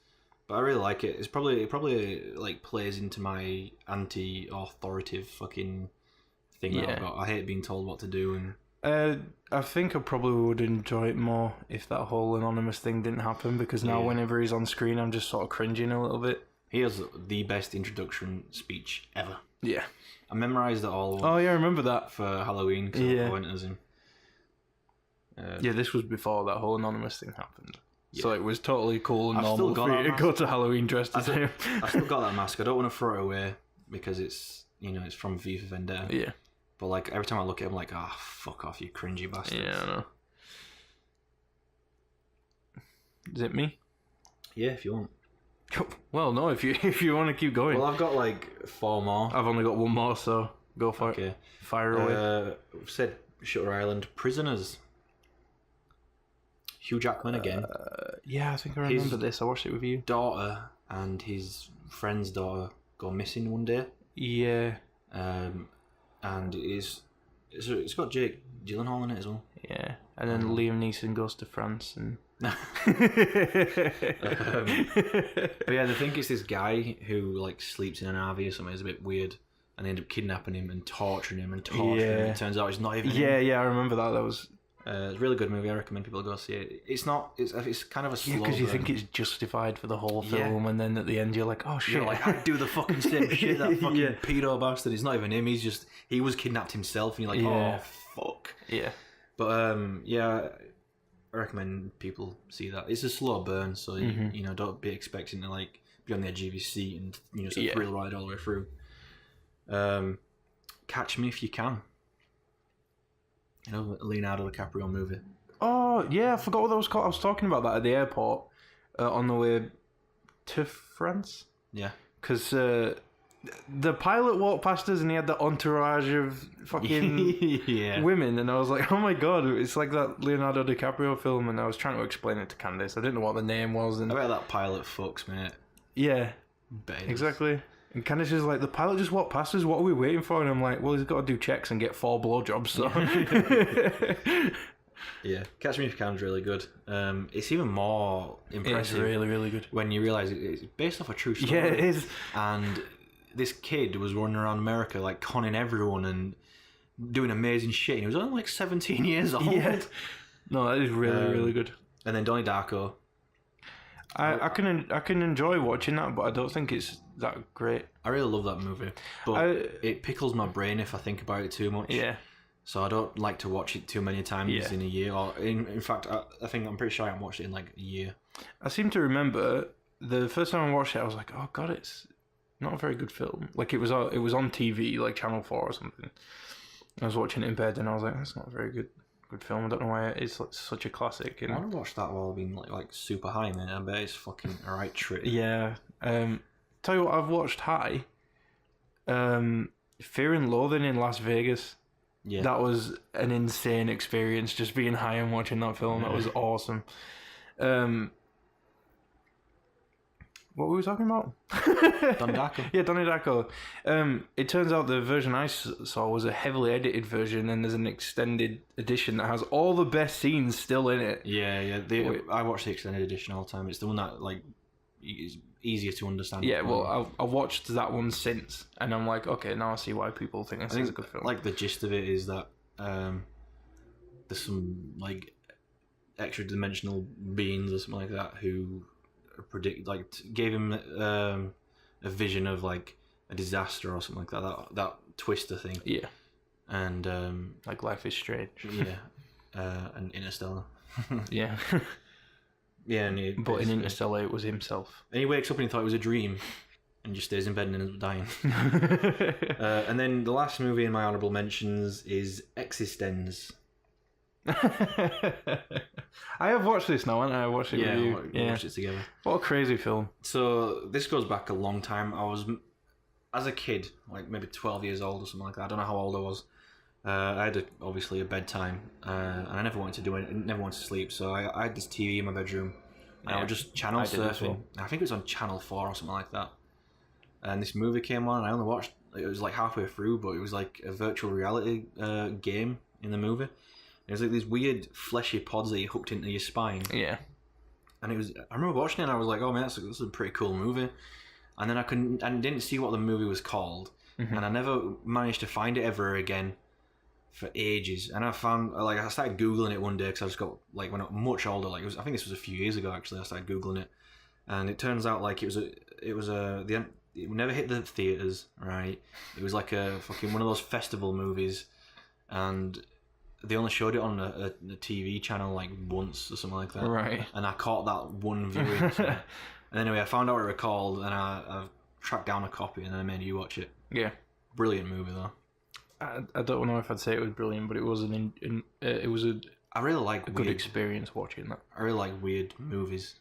But I really like it. It probably like plays into my anti-authoritative fucking thing that I've got. I hate being told what to do, and I think I probably would enjoy it more if that whole anonymous thing didn't happen, because now whenever he's on screen, I'm just sort of cringing a little bit. He has the best introduction speech ever. Yeah. I memorised it all. Oh yeah, I remember that for Halloween because I went as him. Yeah, this was before that whole anonymous thing happened. Yeah. So it was totally cool and I've normal for you to go to Halloween dressed as him. I still got that mask. I don't want to throw it away because it's it's from V for Vendetta. Yeah. But like every time I look at it, I'm like, fuck off, you cringy bastards. Yeah, I know. Is it me? Yeah, if you want. Well, no, if you want to keep going. Well, I've got like 4 more. I've only got 1 more, so go for it. Fire away. We've said Shutter Island. Prisoners. Hugh Jackman again. Yeah, I think I remember this. I watched it with you. Daughter and his friend's daughter go missing one day. Yeah. And it's got Jake Gyllenhaal in it as well. Yeah, and then Liam Neeson goes to France and. But yeah, I think it's this guy who like sleeps in an RV or something. It's a bit weird, and they end up kidnapping him and torturing him. It turns out it's not even. Yeah, I remember that. That was. It's a really good movie. I recommend people go see it. It's not. It's kind of a slow. Because you think it's justified for the whole film, and then at the end you're like, oh shit! You're like, I'd do the fucking same shit. That fucking pedo bastard. It's not even him. He was kidnapped himself, and you're like, oh fuck. Yeah. But I recommend people see that. It's a slow burn, so you don't be expecting to like be on the edge of your seat and it's a thrill ride all the way through. Catch Me If You Can. Leonardo DiCaprio movie. Oh yeah, I forgot what that was called. I was talking about that at the airport on the way to France. Yeah, because the pilot walked past us and he had the entourage of fucking women, and I was like, oh my god, it's like that Leonardo DiCaprio film. And I was trying to explain it to Candice. I didn't know what the name was. And I bet that pilot fucks, mate. Yeah, exactly. And Candice is like, the pilot just walked past us, what are we waiting for? And I'm like, well, he's got to do checks and get 4 blowjobs, so... Yeah, Catch Me If You Can is really good. It's even more impressive. It's really, really good. When you realise it's based off a true story. Yeah, it is. And this kid was running around America, like, conning everyone and doing amazing shit. And he was only, like, 17 years old. Yeah. No, that is really, really good. And then Donnie Darko. I can enjoy watching that, but I don't think it's that great. I really love that movie, but it pickles my brain if I think about it too much. Yeah. So I don't like to watch it too many times in a year. Or in fact, I'm pretty sure I haven't watched it in like a year. I seem to remember the first time I watched it, I was like, oh god, it's not a very good film. Like it was on TV, like Channel 4 or something. I was watching it in bed and I was like, that's not a very good film. I don't know why it's like such a classic. I want to watch that while being like super high, man. I bet it's fucking a right trip. Yeah. Tell you what, I've watched high. Fear and Loathing in Las Vegas. Yeah. That was an insane experience, just being high and watching that film. That was awesome. What were we talking about? Donnie Darko. Yeah, Donnie Darko. It turns out the version I saw was a heavily edited version, and there's an extended edition that has all the best scenes still in it. Yeah. I watch the extended edition all the time. It's the one that like is easier to understand. Yeah, well, I watched that one since, and I'm like, okay, now I see why people think this is a good film. Like the gist of it is that there's some like extra dimensional beings or something like that who gave him a vision of like a disaster or something like that twister thing. Yeah. And like Life is Strange. Yeah. And Interstellar. Yeah. Yeah, and but in Interstellar it was himself. And he wakes up and he thought it was a dream and just stays in bed and ends up dying. And then the last movie in my honourable mentions is Existenz. I have watched this now, haven't I? I watched it with you. We watched it together. What a crazy film. So this goes back a long time. I was, as a kid, like maybe 12 years old or something like that. I don't know how old I was. I had obviously a bedtime, and I never wanted to do it. Never wanted to sleep. So I had this TV in my bedroom, and I would just channel surfing. I think it was on Channel 4 or something like that. And this movie came on, and I only watched It was like halfway through, but it was like a virtual reality game in the movie. It was like these weird fleshy pods that you hooked into your spine. Yeah. And it was. I remember watching it and I was like, oh man, this is a pretty cool movie. And then I didn't see what the movie was called, and I never managed to find it ever again for ages. And I started googling it one day because I just got like when I'm much older. Like I think this was a few years ago actually. I started googling it, and it turns out like it never hit the theaters, right? It was like a fucking one of those festival movies, and they only showed it on a TV channel like once or something like that. Right. And I caught that one viewing. And anyway, I found out what it was called, and I tracked down a copy, and then I made you watch it. Yeah. Brilliant movie, though. I don't know if I'd say it was brilliant, but it was it was a I really like good experience watching that. I really like weird movies.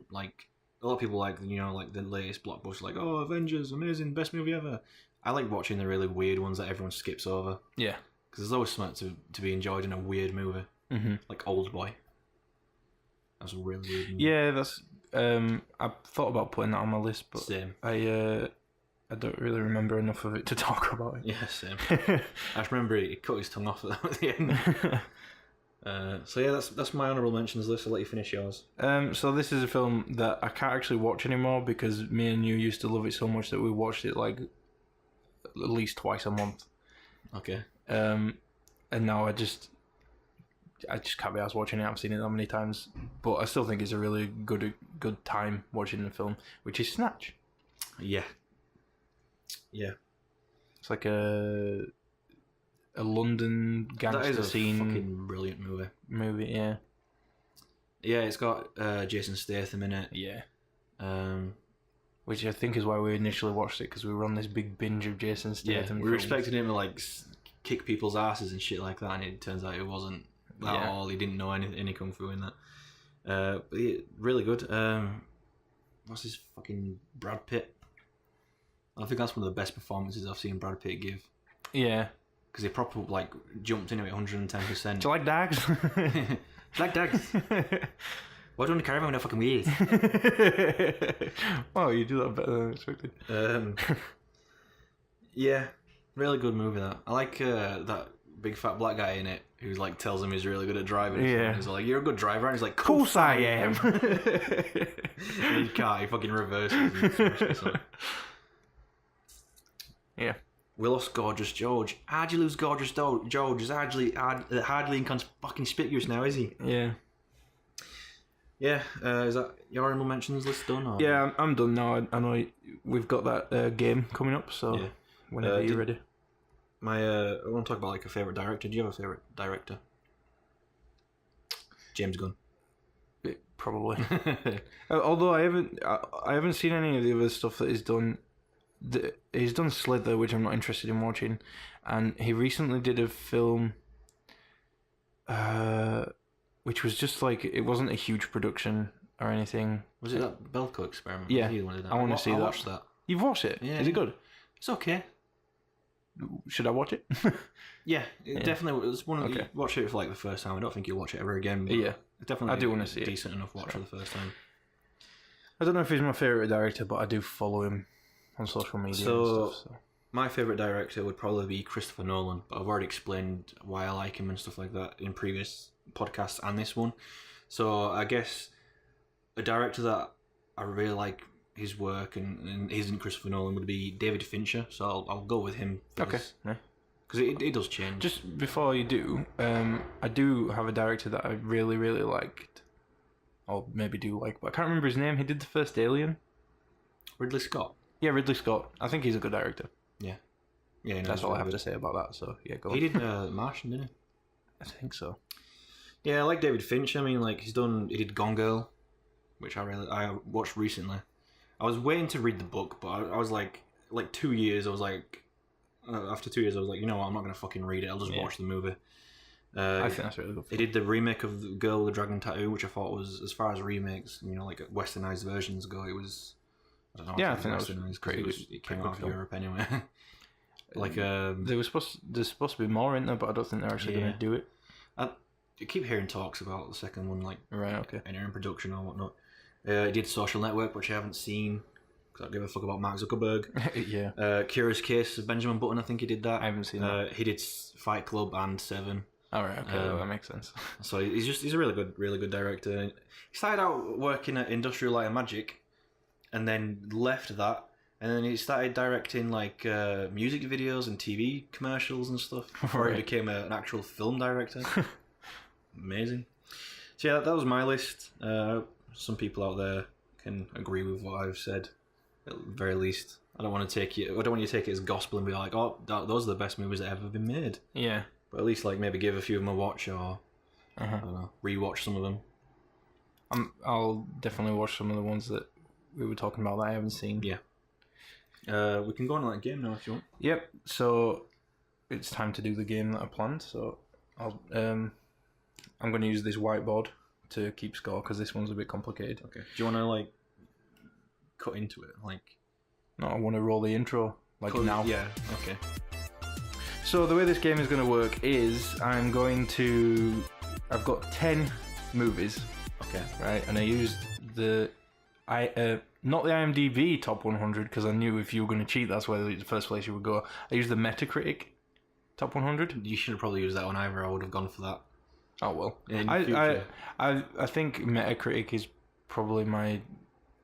Like a lot of people like like the latest blockbuster, like Avengers, amazing, best movie ever. I like watching the really weird ones that everyone skips over. Yeah. Because there's always something to be enjoyed in a weird movie, like Old Boy. That was a really weird movie. Yeah, that's. I thought about putting that on my list, but Same. I don't really remember enough of it to talk about it. Yeah, same. I just remember he cut his tongue off at the end. So yeah, that's my honourable mentions list. I'll let you finish yours. So this is a film that I can't actually watch anymore because me and you used to love it so much that we watched it like at least twice a month. Okay. And now I just can't be arsed watching it. I've seen it that many times, but I still think it's a really good time watching the film, which is Snatch. Yeah. Yeah. It's like a London gangster scene. That is a fucking brilliant movie. Yeah. Yeah, it's got Jason Statham in it. Yeah. Which Which I think is why we initially watched it, because we were on this big binge of Jason Statham. we were expecting him to like kick people's asses and shit like that, and it turns out it wasn't at all. He didn't know any kung fu in that. But yeah, really good. What's his fucking Brad Pitt? I think that's one of the best performances I've seen Brad Pitt give. Yeah. Because he proper like jumped into it 110%. Do you like dogs? Do you like dogs? Why do you want to carry around with no fucking wheels? Oh, you do that better than I expected. Yeah, really good movie that. I like that big fat black guy in it who's like tells him he's really good at driving. Yeah. He's like, you're a good driver, and he's like, Course I am. And he can't. He fucking reverses and smashes something. Yeah. We lost Gorgeous George. How'd you lose Gorgeous George? He's hardly inconspicuous now, is he? Yeah. Yeah. Is that your honorable mentions list done? Or? Yeah, I'm done now. I know we've got that game coming up, so Yeah. whenever you're ready. I want to talk about like a favorite director. Do you have a favorite director? James Gunn. Probably. Although I haven't seen any of the other stuff that he's done. He's done Slither, which I'm not interested in watching, and he recently did a film, which was just like, it wasn't a huge production or anything. Was it that Belko experiment? Yeah, I want to see that. I watched that. You've watched it? Yeah. Is it good? It's okay. Should I watch it? Yeah, it definitely was one of Okay. you watch it for like the first time. I don't think you'll watch it ever again. But Yeah. it definitely. I do wanna see it. Decent enough watch for the first time. I don't know if he's my favourite director, but I do follow him on social media So- and stuff. So. My favourite director would probably be Christopher Nolan, but I've already explained why I like him and stuff like that in previous podcasts and this one. So I guess a director that I really like his work and isn't Christopher Nolan would be David Fincher. So I'll go with him. Okay. Yeah. Because it does change. Just before you do, I do have a director that I really, really liked. Or maybe do like, but I can't remember his name. He did the first Alien. Ridley Scott. Yeah, Ridley Scott. I think he's a good director. Yeah, no, That's all I have to say about that. So yeah, go on. He did Martian, didn't he? I think so. Yeah, I like David Fincher. I mean, like he did Gone Girl, which I watched recently. I was waiting to read the book, but I was like 2 years. I was like, after 2 years, I was like, you know what? I'm not gonna fucking read it. I'll just watch the movie. I think that's really good. They did the remake of The Girl with the Dragon Tattoo, which I thought was, as far as remakes, like westernized versions go, it was. I don't know. Yeah, I think that was westernized pretty because good. it came Pretty out of good film. Europe anyway. Like there's supposed to be more in there, but I don't think they're actually going to do it. I keep hearing talks about the second one, like Right. Okay. entering production or whatnot. It did Social Network, which I haven't seen. because I don't give a fuck about Mark Zuckerberg. Yeah. Curious Case of Benjamin Button, I think he did that. I haven't seen that. He did Fight Club and Seven. All right. Okay. Well, that makes sense. So he's a really good director. He started out working at Industrial Light and Magic, and then left that, and then he started directing like music videos and TV commercials and stuff before he became an actual film director. Amazing. So yeah, that was my list. Some people out there can agree with what I've said, at the very least. I don't want you to take it as gospel and be like, oh, those are the best movies that have ever been made. Yeah. But at least like maybe give a few of them a watch, or I don't know, rewatch some of them. I'll definitely watch some of the ones that we were talking about that I haven't seen. Yeah. We can go on to that game now if you want. Yep. So it's time to do the game that I planned. So I'm going to use this whiteboard to keep score because this one's a bit complicated. Okay. Do you want to like cut into it? Like, no, I want to roll the intro now. Yeah. Okay. So the way this game is going to work is I've got 10 movies. Okay. Right, and I used not the IMDb top 100 because I knew if you were going to cheat, that's where the first place you would go. I used the Metacritic top 100. You should have probably used that one either. I would have gone for that. Oh well. In I think Metacritic is probably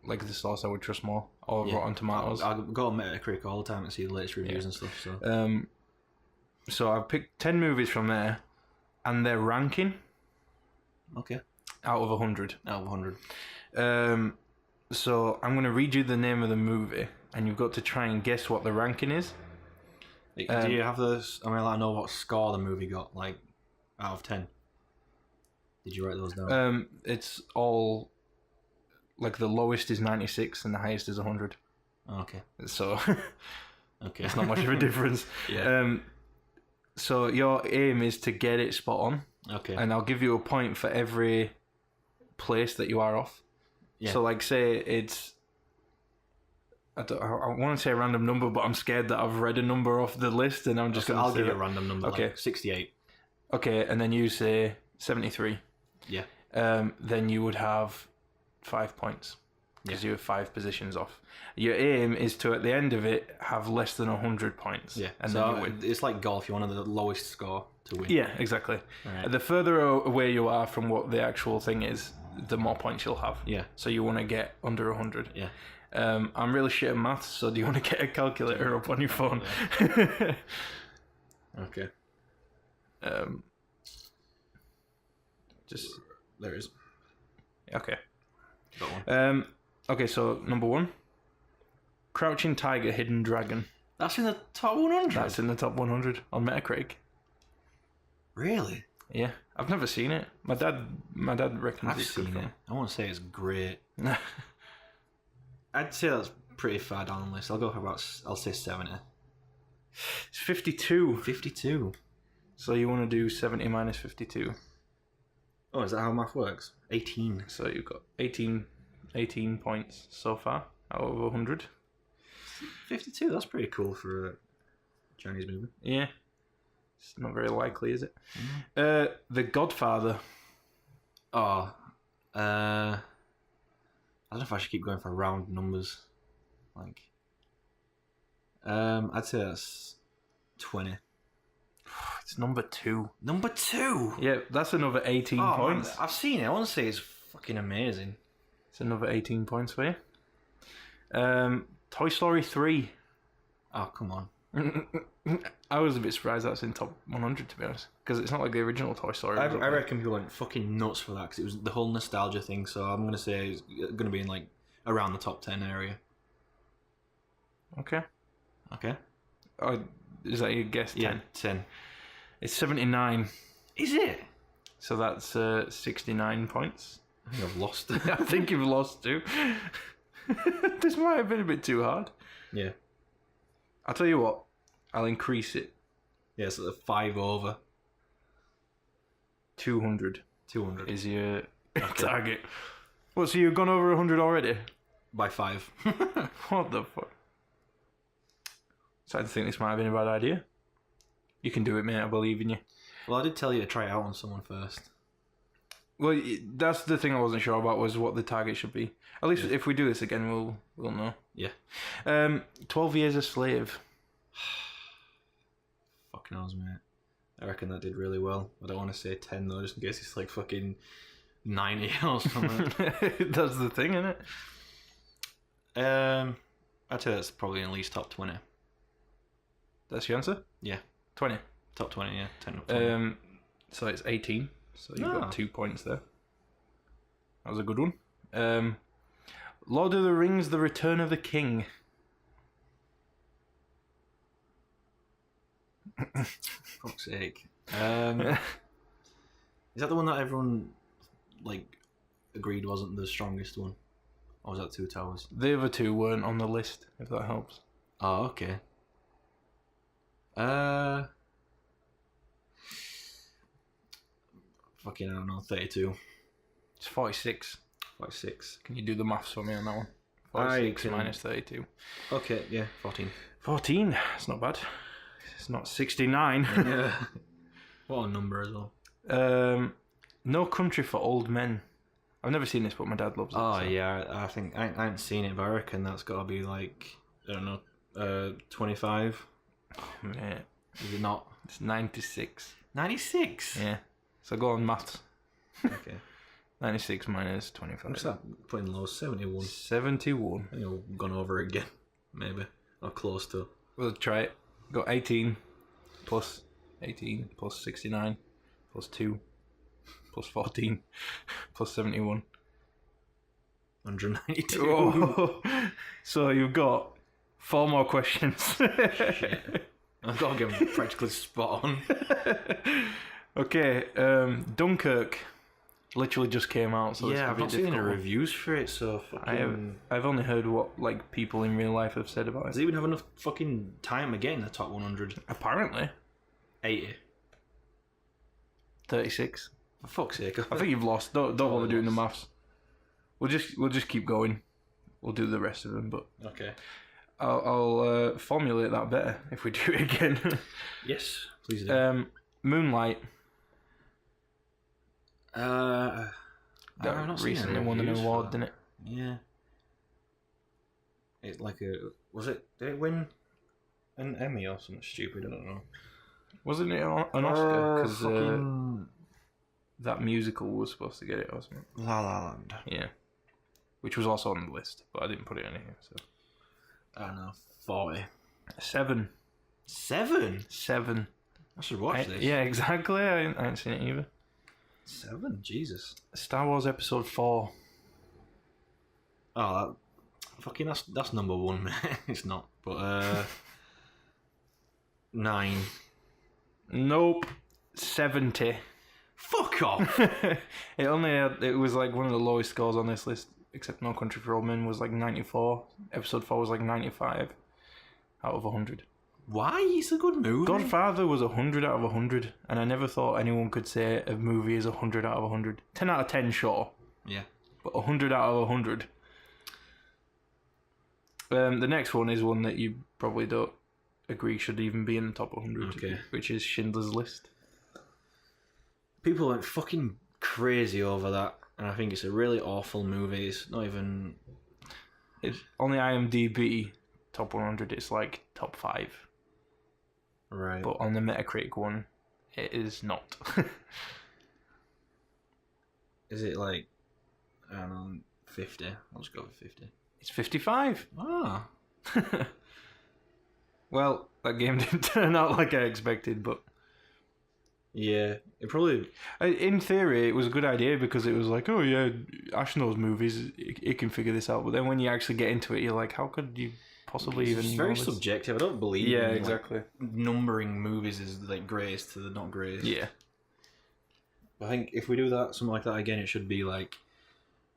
the source I would trust more, or Rotten Tomatoes. I go on Metacritic all the time and see the latest reviews and stuff. So. So I've picked 10 movies from there, and their ranking. Okay. Out of 100. Out of 100. So I'm going to read you the name of the movie, and you've got to try and guess what the ranking is. Do you have this? I mean, I know what score the movie got, like, out of 10. Did you write those down? It's all, like, the lowest is 96 and the highest is 100. Okay. So, okay, it's not much of a difference. Yeah. So your aim is to get it spot on. Okay. And I'll give you a point for every place that you are off. Yeah. So, like, say it's... I want to say a random number, but I'm scared that I've read a number off the list, and I'm just going to I'll give you a random number, okay. Like 68. Okay, and then you say 73. Yeah. Then you would have 5 points, because you have 5 positions off. Your aim is to, at the end of it, have less than 100 points. Yeah, and so then you win. It's like golf, you want the lowest score to win. Yeah, exactly. Right. The further away you are from what the actual thing is, the more points you'll have. Yeah. So you want to get under 100. Yeah. I'm really shit at maths, so do you want to get a calculator up on your phone? Yeah. Okay. Just there is. Okay. Got one. Okay, so number 1, Crouching Tiger, Hidden Dragon. That's in the top 100. That's in the top 100 on Metacritic. Really? Yeah, I've never seen it. My dad reckons I've it's seen good. it. I won't say it's great. I'd say that's pretty far down the list. I'll say 70. It's 52. 52. So you want to do 70 minus 52. Oh, is that how math works? 18. So you've got 18 points so far out of 100. 52, that's pretty cool for a Chinese movie. Yeah. It's not very likely, is it? Mm. The Godfather. Oh. I don't know if I should keep going for round numbers. Like, I'd say that's 20. It's number 2. Number 2? Yeah, that's another 18 points. Man, I've seen it. I want to say it's fucking amazing. It's another 18 points for you. Toy Story 3. Oh, come on. I was a bit surprised that's in top 100, to be honest, because it's not like the original Toy Story. I reckon people went fucking nuts for that because it was the whole nostalgia thing. So I'm gonna say it's gonna be in like around the top 10 area. Okay. Okay. Oh, is that your guess? 10? Yeah, 10. It's 79. Is it? So that's 69 points. I think I've lost. I think you've lost too. This might have been a bit too hard. Yeah. I'll tell you what. I'll increase it. Yeah, so the 5 over. 200. 200 is your target. What, so you've gone over 100 already? By 5. What the fuck? So I think this might have been a bad idea. You can do it, mate. I believe in you. Well, I did tell you to try it out on someone first. Well, that's the thing I wasn't sure about was what the target should be. At least if we do this again, we'll know. Yeah. 12 Years a Slave. Fucking knows, mate. I reckon that did really well. I don't want to say 10 though, just in case it's like fucking 90 or something. That's the thing, isn't it? I'd say that's probably at least top 20. That's your answer? Yeah. 20. Top 20, yeah. 10 up 20. So it's 18. So you've Ah. got 2 points there. That was a good one. Lord of the Rings, The Return of the King. Fuck's sake. Is that the one that everyone like agreed wasn't the strongest one? Or was that Two Towers? The other two weren't on the list, if that helps. Oh, okay. Fucking I don't know, 32. It's 46. 46. Can you do the maths for me on that one? I 46 can- minus 32. Okay, yeah, 14. 14. It's not bad. It's not 69. Yeah. What a number as well. No Country for Old Men. I've never seen this, but my dad loves it. Oh, so. yeah, I think I haven't seen it, but I reckon that's got to be like, I don't know, 25. Yeah. Is it not? It's 96. 96? Yeah. So go on maths. Okay. 96 minus 25. What's that? Putting low 71. 71. I think I've gone over again, maybe. Or close to. We'll try it. Got 18 plus 18 plus 69 plus 2 plus 14 plus 71. 192. Oh. So you've got 4 more questions. Shit. I've got to get them practically spot on. Okay, Dunkirk literally just came out. So Yeah, I've not seen any difficult. reviews for it, so fucking... I've only heard what like people in real life have said about Does it. it even have enough fucking time to get in the top 100? Apparently, 80. 36. For fuck's sake. I think you've lost. Don't bother Totally doing the lost. maths. We'll just keep going. We'll do the rest of them, but Okay. I'll formulate that better if we do it again. Yes, please do. Moonlight. I've not seen Recently any won an reviews for award, that. didn't it? Yeah. It's like a... Was it... Did it win an Emmy or something stupid? I don't know. Wasn't it an Oscar? Because fucking... that musical was supposed to get it, wasn't it? La La Land. Yeah. Which was also on the list, but I didn't put it in here. So I don't know. 40. 7. 7? 7. I should watch this. Yeah, exactly. I ain't seen it either. 7? Jesus. Star Wars Episode 4. Oh, that's number 1, man. It's not. But, 9. Nope. 70. Fuck off! It was like one of the lowest scores on this list, except No Country for Old Men was like 94. Episode 4 was like 95 out of 100. Why? It's a good movie. Godfather was 100 out of 100, and I never thought anyone could say a movie is 100 out of 100. 10 out of 10, sure, Yeah. but 100 out of 100. The next one is one that you probably don't agree should even be in the top 100, Okay. which is Schindler's List. People went fucking crazy over that, and I think it's a really awful movie. It's not even... It's on the IMDb top 100, it's like top 5. Right. But on the Metacritic one, it is not. Is it like, I don't know, 50? I'll just go with 50. It's 55. Ah. Well, that game didn't turn out like I expected, but Yeah, it probably... in theory, it was a good idea because it was like, oh yeah, Ash knows movies, it can figure this out. But then when you actually get into it, you're like, how could you possibly even It's know very this? subjective. I don't believe Yeah, in, like, exactly. numbering movies is like greatest to the not greatest. Yeah. I think if we do that, something like that again, it should be like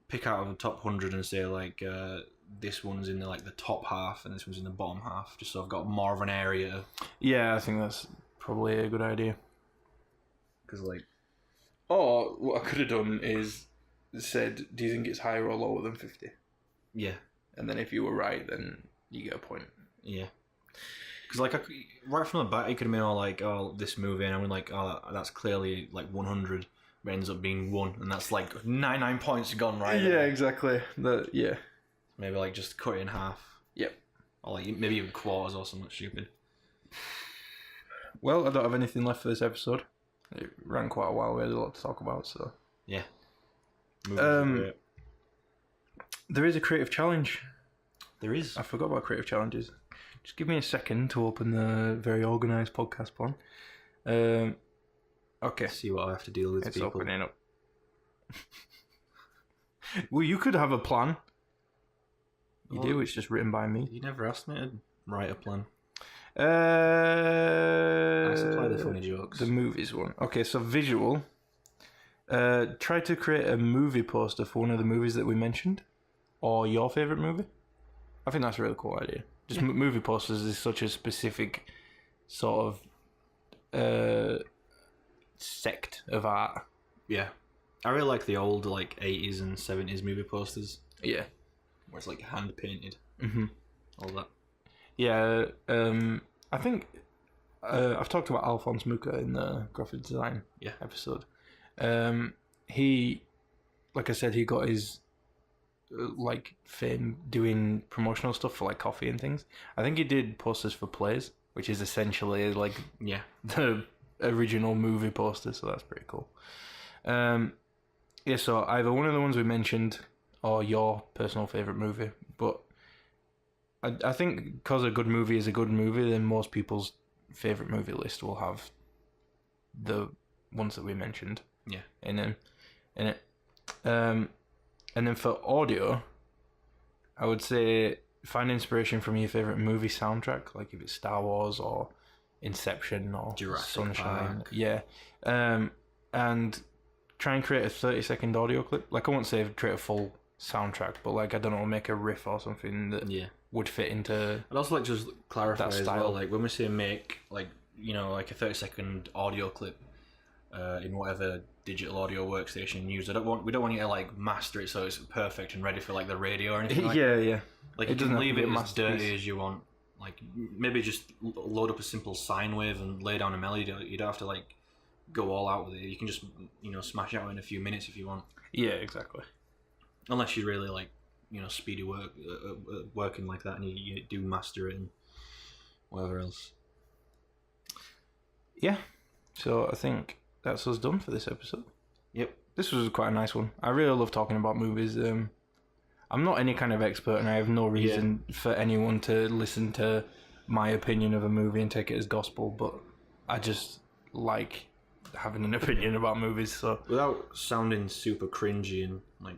pick out of the top 100 and say like this one's in the top half and this one's in the bottom half, just so I've got more of an area. Yeah, I think that's probably a good idea. Because like, Or what I could have done is said, do you think it's higher or lower than 50? yeah, And then if you were right, then you get a point. yeah. Because like right from the bat, it could have been all like, oh, this movie, and I'm like, oh, that's clearly like 100. ends up being 1, and that's like 99 points gone right Yeah, there. exactly. Yeah. Maybe like just cut it in half. Yep. Or like maybe even quarters or something stupid. Well, I don't have anything left for this episode. It ran quite a while. We had a lot to talk about, so. Yeah. There is a creative challenge. There is. I forgot about creative challenges. Just give me a second to open the very organised podcast plan. Okay. See what I have to deal with. It's people. opening up. Well, you could have a plan. You do, it's just written by me. You never asked me to write a plan. I supply the funny jokes. The movies one. Okay, so visual. Try to create a movie poster for one of the movies that we mentioned, or your favorite movie. I think that's a really cool idea. Just movie posters is such a specific sort of sect of art. Yeah, I really like the old like 80s and 70s movie posters Yeah. where it's like hand painted. Mm-hmm. All that. Yeah. I think I've talked about Alphonse Mucha in the graphic design episode. He, like I said, he got his like fame doing promotional stuff for like coffee and things. I think he did posters for plays, which is essentially like the original movie poster, so that's pretty cool. So either one of the ones we mentioned or your personal favorite movie, but I think because a good movie is a good movie, then most people's favorite movie list will have the ones that we mentioned in it. And then for audio, I would say find inspiration from your favorite movie soundtrack, like if it's Star Wars or Inception or Jurassic Sunshine. Park. Yeah. And try and create a 30-second audio clip. Like, I won't say create a full soundtrack, but like, I don't know, make a riff or something that would fit into. I'd also like to just clarify that as style. well, like when we say make, like, you know, like a 30-second audio clip in whatever digital audio workstation you use. We don't want you to like master it so it's perfect and ready for like the radio or anything. Like Yeah. Like It you doesn't can have leave to it be a as dirty masterpiece. as you want. Like maybe just load up a simple sine wave and lay down a melody. You don't have to like go all out with it. You can just, you know, smash it out in a few minutes if you want. Yeah, exactly. Unless you really like, you know, speedy work working like that and you do master it and whatever else. Yeah. So I think that's us done for this episode. Yep. This was quite a nice one. I really love talking about movies. I'm not any kind of expert, and I have no reason for anyone to listen to my opinion of a movie and take it as gospel, but I just like having an opinion about movies. So without sounding super cringy and like,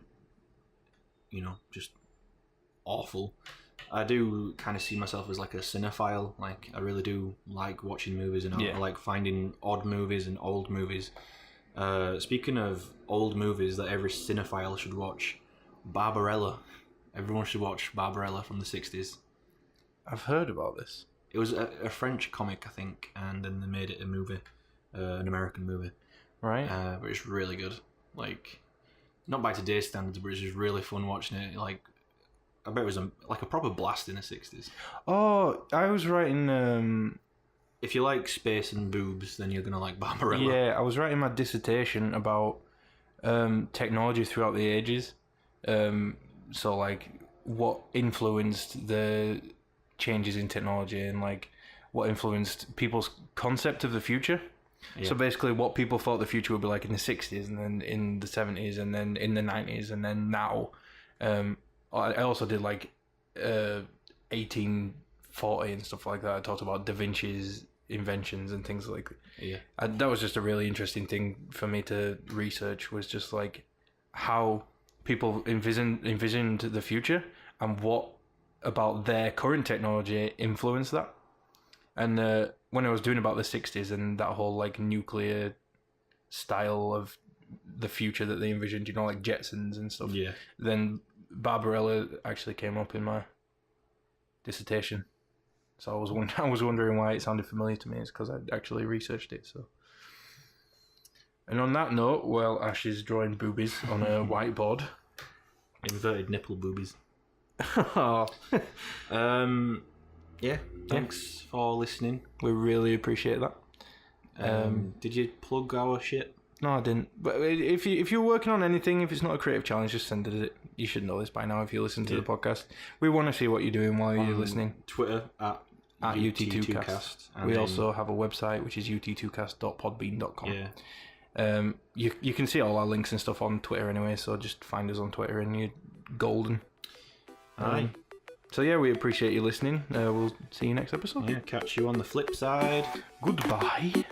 you know, just awful, I do kind of see myself as like a cinephile. Like, I really do like watching movies, and I like finding odd movies and old movies. Speaking of old movies that every cinephile should watch, Barbarella. Everyone should watch Barbarella from the 60s. I've heard about this. It was a French comic, I think, and then they made it a movie, an American movie. Right. But it's really good. Like, not by today's standards, but it's just really fun watching it. Like, I bet it was a proper blast in the 60s. Oh, I was writing... If you like space and boobs, then you're going to like Barbarella. Yeah, I was writing my dissertation about technology throughout the ages. So, like, what influenced the changes in technology and, like, what influenced people's concept of the future. Yeah. So, basically, what people thought the future would be like in the 60s and then in the 70s and then in the 90s and then now. I also did, like, 1840 and stuff like that. I talked about Da Vinci's inventions and things like that. Yeah. And that was just a really interesting thing for me to research, was just, like, how people envisioned the future and what about their current technology influenced that. And when I was doing about the 60s and that whole like nuclear style of the future that they envisioned, you know, like Jetsons and stuff, then Barbarella actually came up in my dissertation. So I was wondering why it sounded familiar to me. It's because I actually researched it. So. And on that note, well, Ash is drawing boobies on a whiteboard. Inverted nipple boobies. Thanks for listening. We really appreciate that. Did you plug our shit? No, I didn't. But if you're working on anything, if it's not a creative challenge, just send it. You should know this by now if you listen to the podcast. We want to see what you're doing while you're listening. Twitter at UT2cast. We also have a website, which is ut2cast.podbean.com. Yeah. You can see all our links and stuff on Twitter anyway, so just find us on Twitter and you're golden. Aye. So yeah, we appreciate you listening. We'll see you next episode. Yeah, catch you on the flip side. Goodbye.